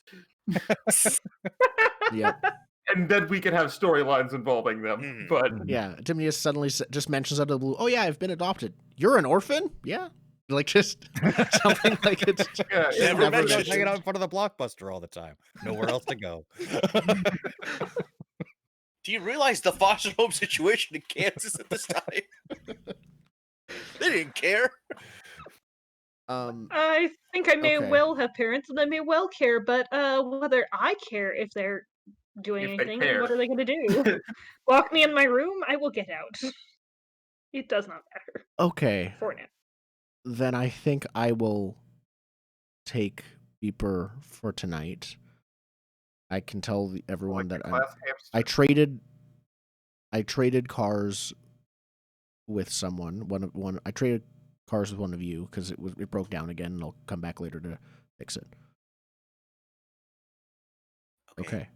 Yep. and then we can have storylines involving them. Mhm. But Yeah. Timius suddenly just mentions out of the blue, "Oh yeah, I've been adopted. You're an orphan? Yeah." Like just something like it's yeah, just Never Never mentioned- hanging out in front of the Blockbuster all the time. Nowhere else to go. Do you realize the foster home situation in Kansas at this time? They didn't care. I think I may Okay. well have parents and I may well care, but whether I care if they're doing If they anything, care. what are they going to do? Lock me in my room? I will get out. It does not matter Okay. for now. Then I think I will take Beeper for tonight. I can tell everyone like that the class hamster. I traded cars with someone. I traded cars with one of you because it broke down again, and I'll come back later to fix it. Okay.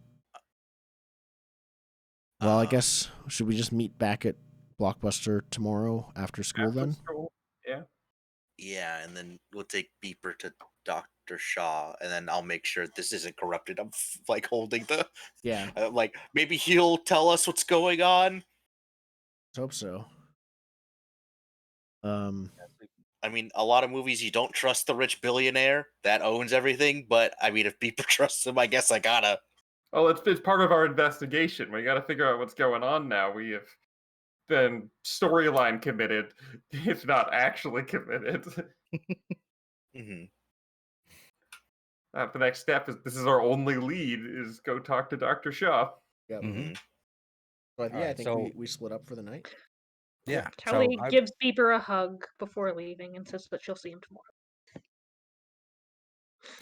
Well, I guess should we just meet back at Blockbuster tomorrow after school After then? school. Yeah. Yeah, and then we'll take Beeper to Dr. Shaw, and then I'll make sure this isn't corrupted. I'm like holding the, Yeah, like maybe he'll tell us what's going on. let's hope so. I mean, a lot of movies you don't trust the rich billionaire that owns everything, but I mean, if Beeper trusts him, I guess I gotta. Well, it's part of our investigation. We got to figure out what's going on now. We have been storyline committed, if not actually committed. Mhm. The next step is this is our only lead is go talk to Dr. Shaw. Yep. Mhm. But yeah, I Alright, think so- we split up for the night. Yeah. Kelly so gives Bieber a hug before leaving and says that she'll see him tomorrow.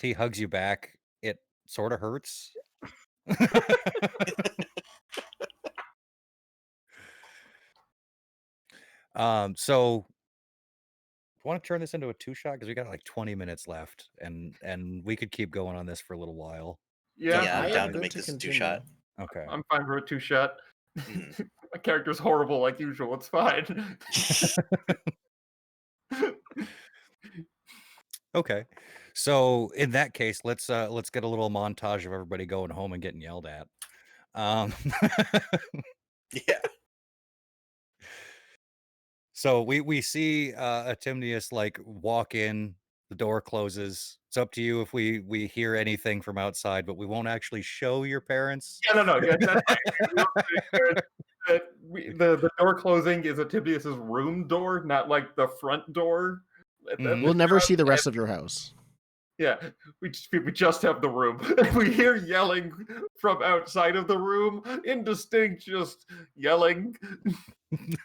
he hugs you back. It sort of hurts. So want to turn this into a 2-shot because we got like 20 minutes left, and we could keep going on this for a little while. Yeah, Yeah, I'm I am down to good make to this a continue. 2-shot. Okay. I'm fine for a 2-shot. Mhm. My character's horrible like usual. It's fine. Okay. So in that case, let's get a little montage of everybody going home and getting yelled at. Yeah. So we see Atimnius like walk in, the door closes. It's up to you if we hear anything from outside, but we won't actually show your parents. Yeah, no, yeah, that's fine. The door closing is Atimnius's room door, not like the front door. Mhm. We'll never see the rest of your house. Yeah, we just have the room. We hear yelling from outside of the room, indistinct, just yelling, and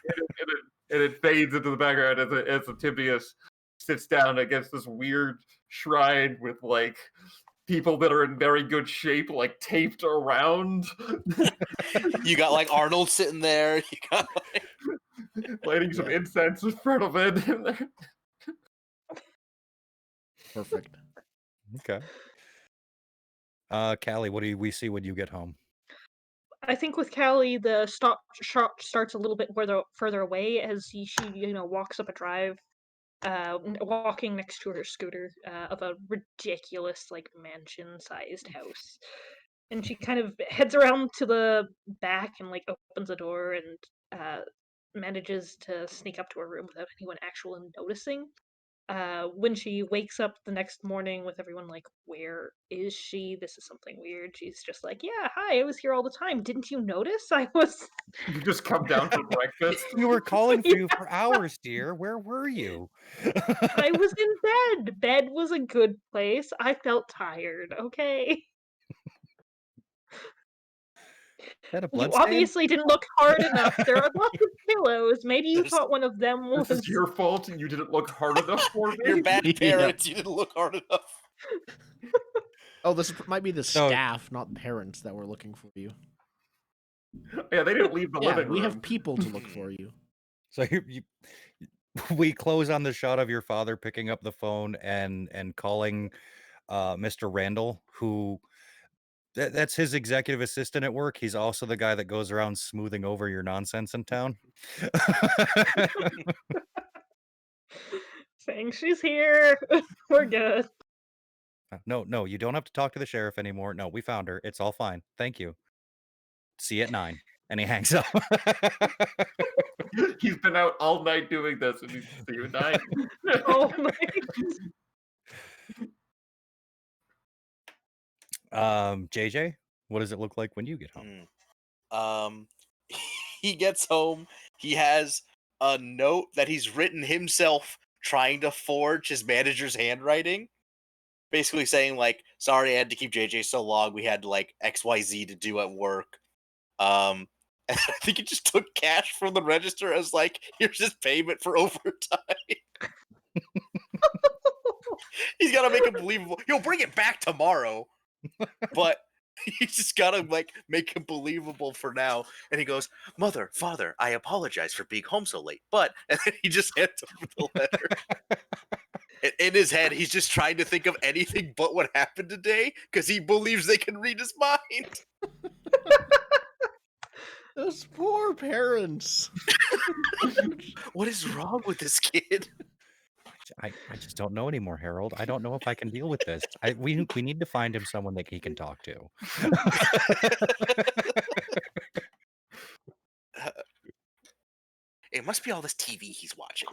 it fades into the background as Atimnius sits down against this weird shrine with like people that are in very good shape, like taped around, You got like Arnold sitting there. You got like... lighting some Yeah. incense in front of it. Perfect. Okay. Callie, what do we see when you get home? I think with Callie, the shop starts a little bit further away as she walks up a drive, walking next to her scooter of a ridiculous like mansion-sized house, and she kind of heads around to the back and like opens the door and manages to sneak up to her room without anyone actually noticing. When she wakes up the next morning with everyone like, where is she? This is something weird. She's just like, yeah, hi, I was here all the time. Didn't you notice? I was. You just come down for breakfast. We were calling for you for hours, dear. Where were you? I was in bed. Bed was a good place. I felt tired, okay? Had a You blood stain? obviously didn't look hard enough. There are lots of pillows. Maybe you There's- thought one of them was. This is your fault. You didn't look hard enough for me. You're bad Yep. parents. You didn't look hard enough. Oh, this might be the So- staff, not parents, that were looking for you. Yeah, they didn't leave the Yeah, living room. we have people to look for you. So we close on the shot of your father picking up the phone and calling Mr. Randall, who that's his executive assistant at work. He's also the guy that goes around smoothing over your nonsense in town. Saying she's here. We're good. No, you don't have to talk to the sheriff anymore. No, we found her. It's all fine. Thank you. See you at 9. And he hangs up. He's been out all night doing this, and he's see you at 9. Oh my. JJ, what does it look like when you get home? He gets home. He has a note that he's written himself trying to forge his manager's handwriting. Basically saying like, sorry, I had to keep JJ so long. We had like XYZ to do at work. And I think he just took cash from the register as like, here's his payment for overtime. He's gotta make it believable. He'll bring it back tomorrow, but he's just gotta like make it believable for now. And he goes, "Mother, father, I apologize for being home so late." But and then he just hands over the letter. In his head, he's just trying to think of anything but what happened today because he believes they can read his mind. Those poor parents. What is wrong with this kid? I just don't know anymore, Harold. I don't know if I can deal with this. We need to find him someone that he can talk to. It must be all this TV he's watching.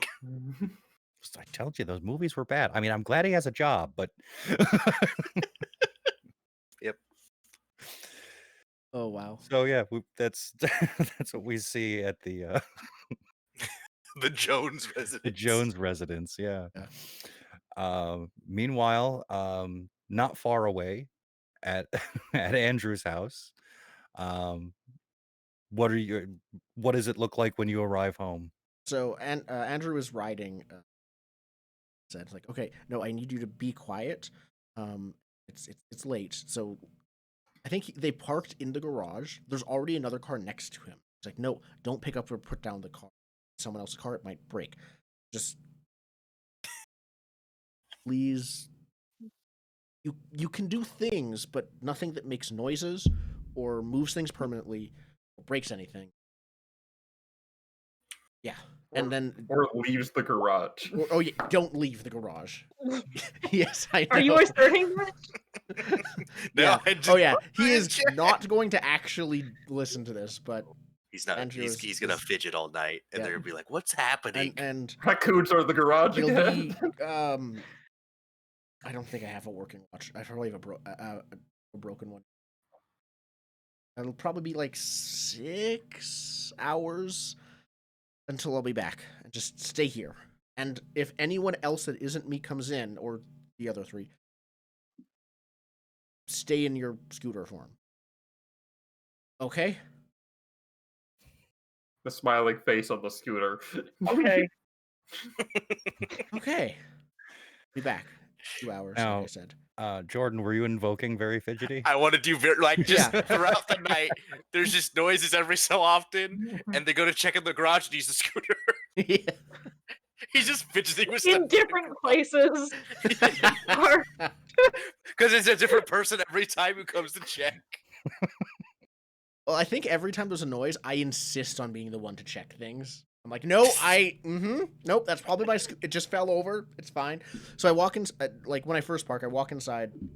I told you those movies were bad. I mean, I'm glad he has a job, but Yep. Oh wow. so yeah, that's that's what we see at the The Jones residence. The Jones residence, yeah. Yeah. Meanwhile, not far away at at Andrew's house, what does it look like when you arrive home? So Andrew is riding. Said like, okay, no, I need you to be quiet. It's late, so I think they parked in the garage. There's already another car next to him. It's like, no, don't pick up or put down the car. Someone else's car, it might break. Just please. You can do things, but nothing that makes noises or moves things permanently or breaks anything. Yeah. And then Or leaves the garage. oh yeah, don't leave the garage. Yes, I know. Are you asserting that? No, Yeah. I just Oh yeah, he wanted is to check. not going to actually listen to this, but He's not. Andrew He's, is- gonna is- fidget all night, and yeah. they're gonna be like, "What's happening?" and Raccoons are the garage it'll again. be I don't think I have a working watch. I probably have a broken one. It'll probably be like 6 hours until I'll be back. And just stay here. And if anyone else that isn't me comes in, or the other 3, stay in your scooter form. Okay? The smiling face on the scooter. Okay. Okay. Be back. 2 hours, Now- like I said. Jordan, were you invoking very fidgety? I want to do like just Yeah. throughout the night. There's just noises every so often, and they go to check in the garage and use the scooter. Yeah. He's just fidgeting with In stuff different places. Or- because it's a different person every time who comes to check. Well, I think every time there's a noise, I insist on being the one to check things. I'm like, no, nope, that's probably my, it just fell over. It's fine. So I walk in, like when I first park, I walk inside the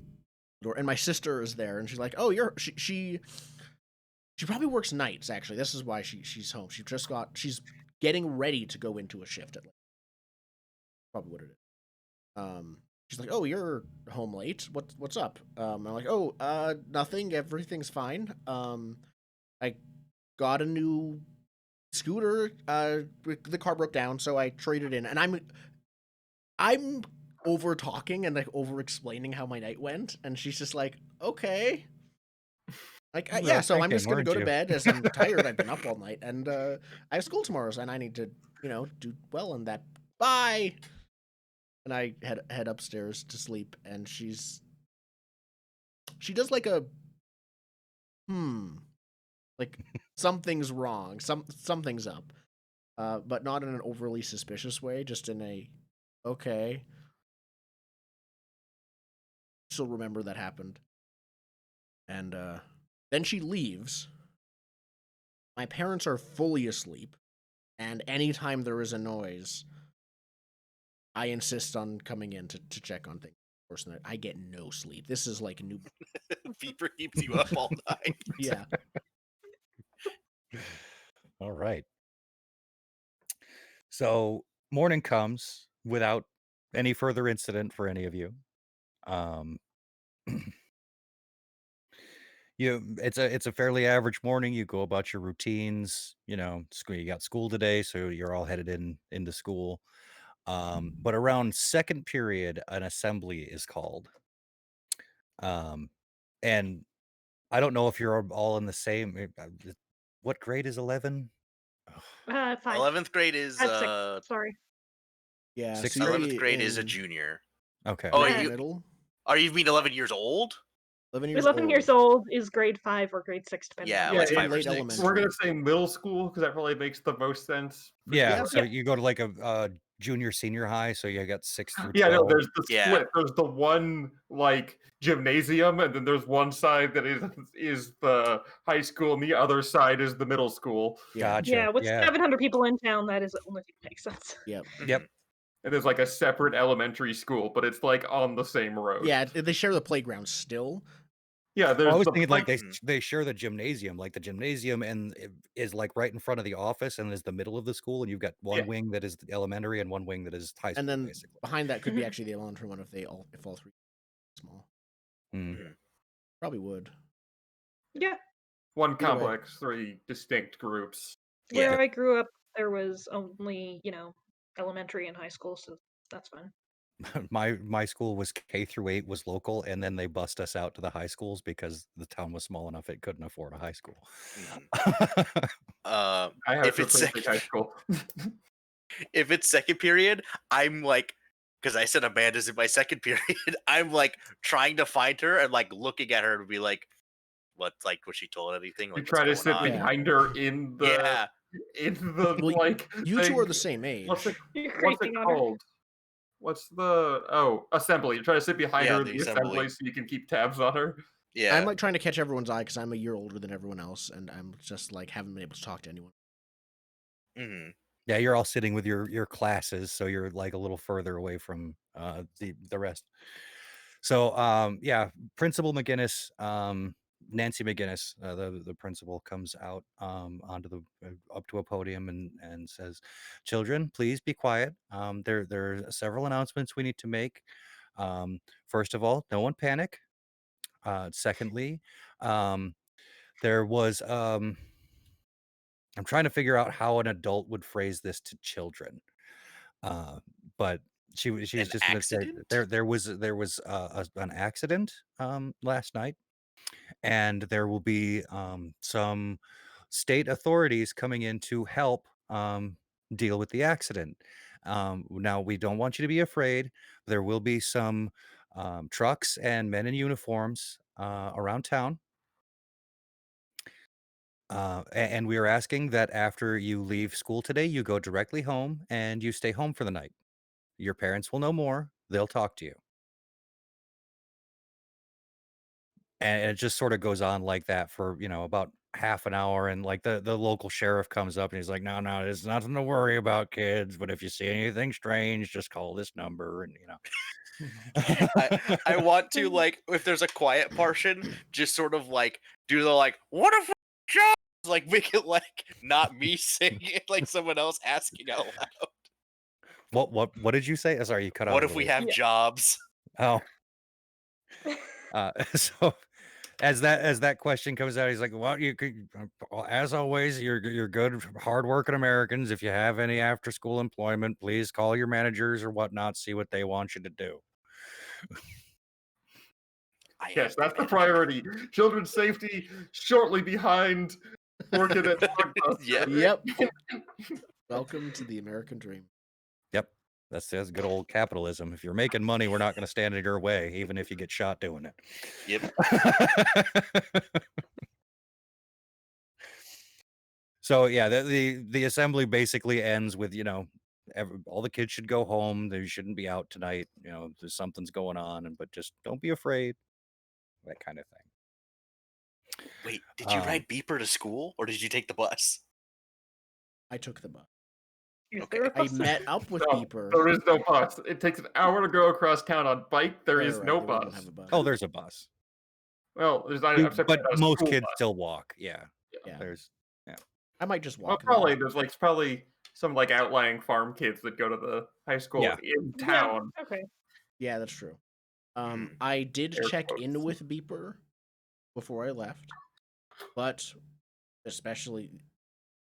door, and my sister is there, and she's like, oh, she probably works nights, actually. This is why she's home. She's getting ready to go into a shift at, probably what it is. She's like, oh, you're home late. What's up? I'm like, oh, nothing. Everything's fine. I got a new scooter. The car broke down, so I traded in, and I'm over talking and like over explaining how my night went, and she's just like, okay. Like, You were yeah, so I'm thinking, just gonna go weren't to you? bed as I'm tired. I've been up all night, and I have school tomorrow, and I need to, do well in that. Bye. And I head upstairs to sleep, and she does like a like something's wrong, something's up, but not in an overly suspicious way, just in a okay. She'll remember that happened, and then she leaves. My parents are fully asleep, and anytime there is a noise, I insist on coming in to check on things. Of course, I get no sleep. This is like new. Fever keeps you up all night. Yeah. All right. So morning comes without any further incident for any of you. It's a fairly average morning. You go about your routines. School. You got school today, so you're all headed into school. But around second period, an assembly is called. And I don't know if you're all in the same. What grade is 11? 5. 11th grade is At 6. Sorry. Yeah. Sixth so you're 11th grade is a in- junior. Okay. Oh, you're in yeah. the middle. Are you mean 11 years old? 11 years old is grade 5 or grade 6, depending Yeah, on well, it's Yeah, 5 or late 6. elementary. We're gonna say middle school because that probably makes the most sense. Yeah. Yeah. So you go to like a junior senior high. So you got 6 through 12. Yeah, no, there's the Yeah. split. There's the one like gymnasium, and then there's one side that is the high school, and the other side is the middle school. Yeah. Gotcha. Yeah, with Yeah. 700 people in town, that is the only thing that makes sense. Yep. Yep. And there's like a separate elementary school, but it's like on the same road. Yeah. They share the playground still. Yeah, there's Well, I was the thinking like Mhm. they share the gymnasium, like the gymnasium and it is like right in front of the office and is the middle of the school, and you've got one Yeah. wing that is the elementary and one wing that is high school, And then basically. behind that could be Mhm. actually the elementary one if all 3 are small. Mm. Probably would. Yeah. one Either way. complex, 3 distinct groups. Where Yeah. I grew up, there was only, elementary and high school, so that's fine. My school was K-8 was local, and then they bust us out to the high schools because the town was small enough it couldn't afford a high school. I I if have it's to second, high school. if it's second period, I'm like, because I said Amanda's in my second period, I'm like trying to find her and like looking at her and be like, what she told anything? You Like, try to what's sit going on? behind her in the Yeah, Well, like You two thing. are the same What's age. it You're what's it creeping on her. called? What's the assembly? You try to sit behind Yeah, her in the the assembly. assembly so you can keep tabs on her. yeah. I'm like trying to catch everyone's eye because I'm a year older than everyone else, and I'm just like haven't been able to talk to anyone. Mhm. Yeah, you're all sitting with your classes, so you're like a little further away from the rest. So yeah, Principal McGinnis, Nancy McGinnis, the principal, comes out onto the up to a podium and says, "Children, please be quiet. There are several announcements we need to make. First of all, no one panic. Secondly, there was I'm trying to figure out how an adult would phrase this to children, but she's An just going to say accident? there was an accident last night, and there will be some state authorities coming in to help deal with the accident. Now we don't want you to be afraid. There will be some trucks and men in uniforms around town. And we are asking that after you leave school today, you go directly home and you stay home for the night. Your parents will know more. They'll talk to you. And it just sort of goes on like that for, about half an hour. And like the local sheriff comes up and he's like, no, there's nothing to worry about, kids. But if you see anything strange, just call this number. And, I want to, like, if there's a quiet portion, just sort of like do the like, what if jobs? Like make it like not me singing it, like someone else asking out loud. what did you say? Sorry, you cut out What a if we little. have jobs? Oh, so as that question comes out, he's like, "Well, you could, as always, you're good, hardworking Americans. If you have any after school employment, please call your managers or whatnot. See what they want you to do." Yes, that's the priority. Children's safety shortly behind working at Yeah. Yep. Welcome to the American dream. Yep, that's good old capitalism. If you're making money, we're not going to stand in your way, even if you get shot doing it. Yep. So yeah, the assembly basically ends with all the kids should go home. They shouldn't be out tonight. There's something's going on, but just don't be afraid. That kind of thing. Wait, did you ride Beeper to school or did you take the bus? I took the bus. Is Okay. there a I bus? met up with No, Beeper. there is no bus. It takes an hour to go across town on bike. There is Right, no we don't bus. have a bus. Oh, there's a bus. Well, there's not. But most kids bus. still walk. Yeah. Yeah. There's I might just Well, walk. probably there's probably some outlying farm kids that go to the high school Yeah. in town. Yeah, okay. Yeah, that's true. Mhm. I did Air check quotes. in with Beeper before I left, but especially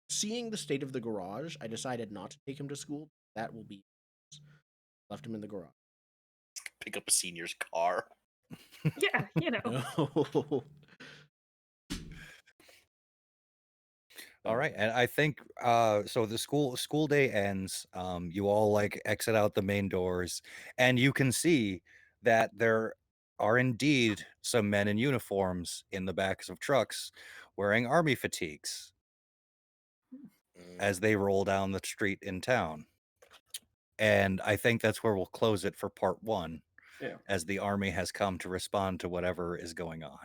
seeing the state of the garage, I decided not to take him to school. That will be left him in the garage. Pick up a senior's car. Yeah, No. all right. And I think so the school day ends. You all like exit out the main doors, and you can see that there are indeed some men in uniforms in the backs of trucks wearing army fatigues as they roll down the street in town. And I think that's where we'll close it for part 1. Yeah. As the army has come to respond to whatever is going on.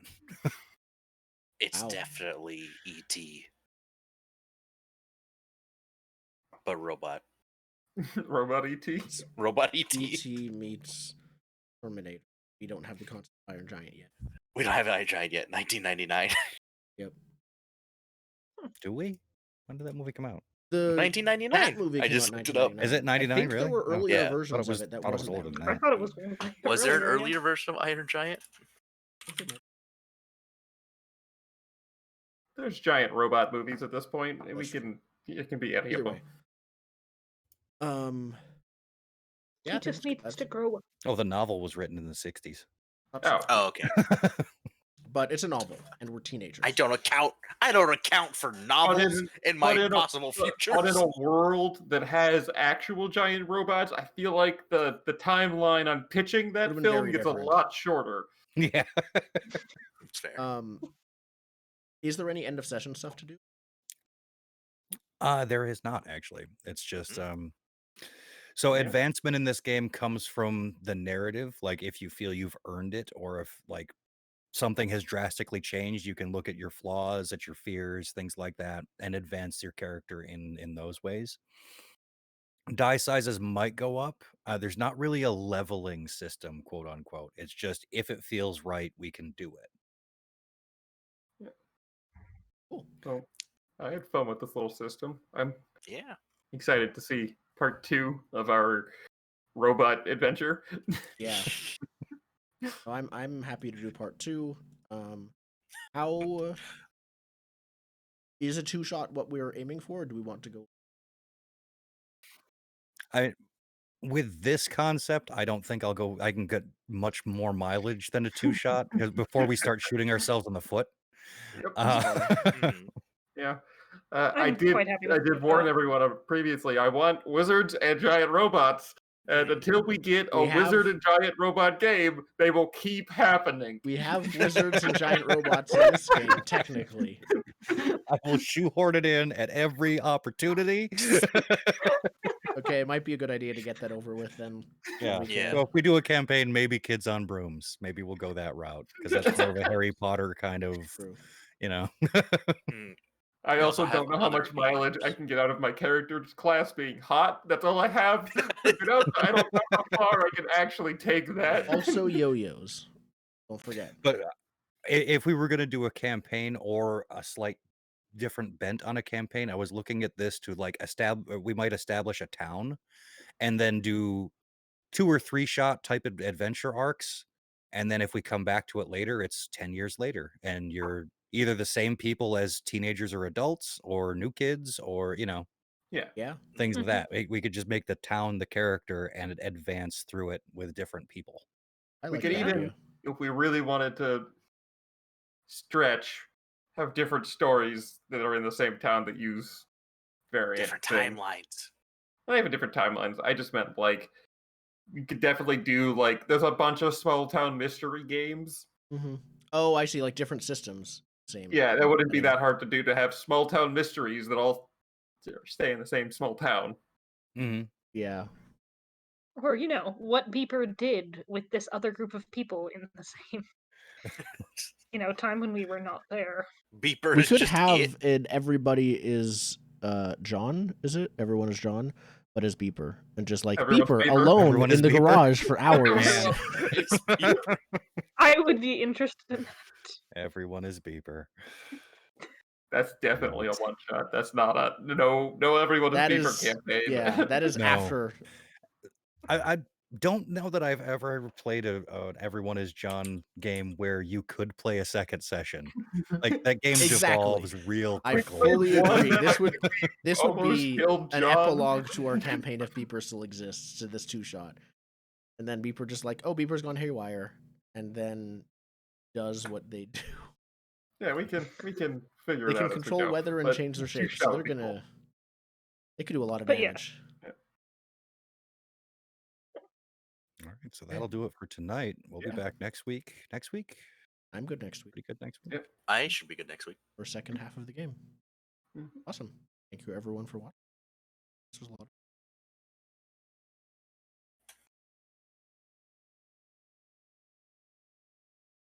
It's Wow. definitely E.T. But robot. Robot ET. Robot E.T. E.T. meets Terminator. We don't have the concept of Iron Giant yet. We don't have an Iron Giant yet. 1999. Yep. Do we? When did that movie come out? The 1999. that movie I came just out looked it up. 1999. Is it 99 I think really? there were Oh. earlier Yeah. versions was- of it that thought it was wasn't older than Iron I that. thought it was. Was there an earlier, yeah. earlier version of Iron Giant? Giant. There's giant robot movies at this point. We That's can It can be any Either of them. way. Yeah, I He think just it's needs that's to grow up. Oh, the novel was written in the 60s. Oh, Oh, okay. but it's a novel, and we're teenagers. I don't account for novels in my possible futures. But in a world that has actual giant robots, I feel like the timeline on pitching that Would've been film very gets different. a lot shorter. Yeah. It's fair. Is there any end of session stuff to do? There is not actually. It's just so Yeah. advancement in this game comes from the narrative. Like if you feel you've earned it, or if like something has drastically changed, you can look at your flaws, at your fears, things like that, and advance your character in those ways. Die sizes might go up. There's not really a leveling system, quote unquote. It's just if it feels right, we can do it. Cool. So I had fun with this little system. I'm Yeah. excited to see part 2 of our robot adventure. Yeah. So I'm happy to do part 2. How is a 2-shot what we're aiming for? Or do we want to go? With this concept, I don't think I can get much more mileage than a 2-shot because before we start shooting ourselves in the foot. Yep. Mhm. Yeah. I'm I did quite happy with warn that. everyone previously. I want wizards and giant robots, and until we get a We have- wizard and giant robot game, they will keep happening. We have wizards and giant robots in this game, technically. I will shoehorn it in at every opportunity. Okay, it might be a good idea to get that over with then. Yeah. We Yeah. So if we do a campaign, maybe kids on brooms. Maybe we'll go that route because that's more of a Harry Potter kind of, True. you know. Mm. I We also also have don't know how other much mileage I can get out of my character's class being hot. That's all I have figured out. I don't know how far I can actually take that. Also, yo-yos. Don't forget. But if we were going to do a campaign or a slight different bent on a campaign, I was looking at this to like we might establish a town and then do 2 or 3 shot type of adventure arcs. And then if we come back to it later, it's 10 years later and you're either the same people as teenagers or adults or new kids or, you know, Yeah. things of Mhm. that. We could just make the town the character and advance through it with different people. I We like could that even, idea. if we really wanted to stretch, have different stories that are in the same town that use variant different things. timelines. Not even different timelines. I just meant like you could definitely do like there's a bunch of small town mystery games. Mm-hmm. Oh, I see. Like different systems. Same. Yeah, that wouldn't be setting. that hard to do to have small town mysteries that all stay in the same small town. Mm-hmm. Yeah. Or, what Beeper did with this other group of people in the same, time when we were not there. Beeper We is could just have an everybody is John, is it? Everyone is John, but is Beeper. And just like Everyone's Beeper Beeper. alone Everyone in is the Beeper. garage for hours. Yeah. It's Beeper. I would be interested in Everyone is Beeper. That's definitely a Right. one shot. That's not a no everyone is That Beaver is campaign. yeah, that is No. after I don't know that I've ever played an Everyone is John game where you could play a second session. Like that game Exactly. devolves real I quickly. fully One agree. that This I would think this would almost be killed an John. epilogue to our campaign if Beeper still exists to this 2-shot. And then Beeper just like, oh, Beeper's gone haywire, and then does what they do. Yeah, we can figure They it out. can as we control go. weather and But change their two shape, so shot they're would be gonna cool. they could do a lot of But yeah. damage. All right, so that'll do it for tonight. We'll be Yeah. back next week. Next week? I'm good next week Pretty good next week. Yeah. I should be good next week. for second half of the game. Mhm. Awesome. Thank you everyone for watching. This was a lot of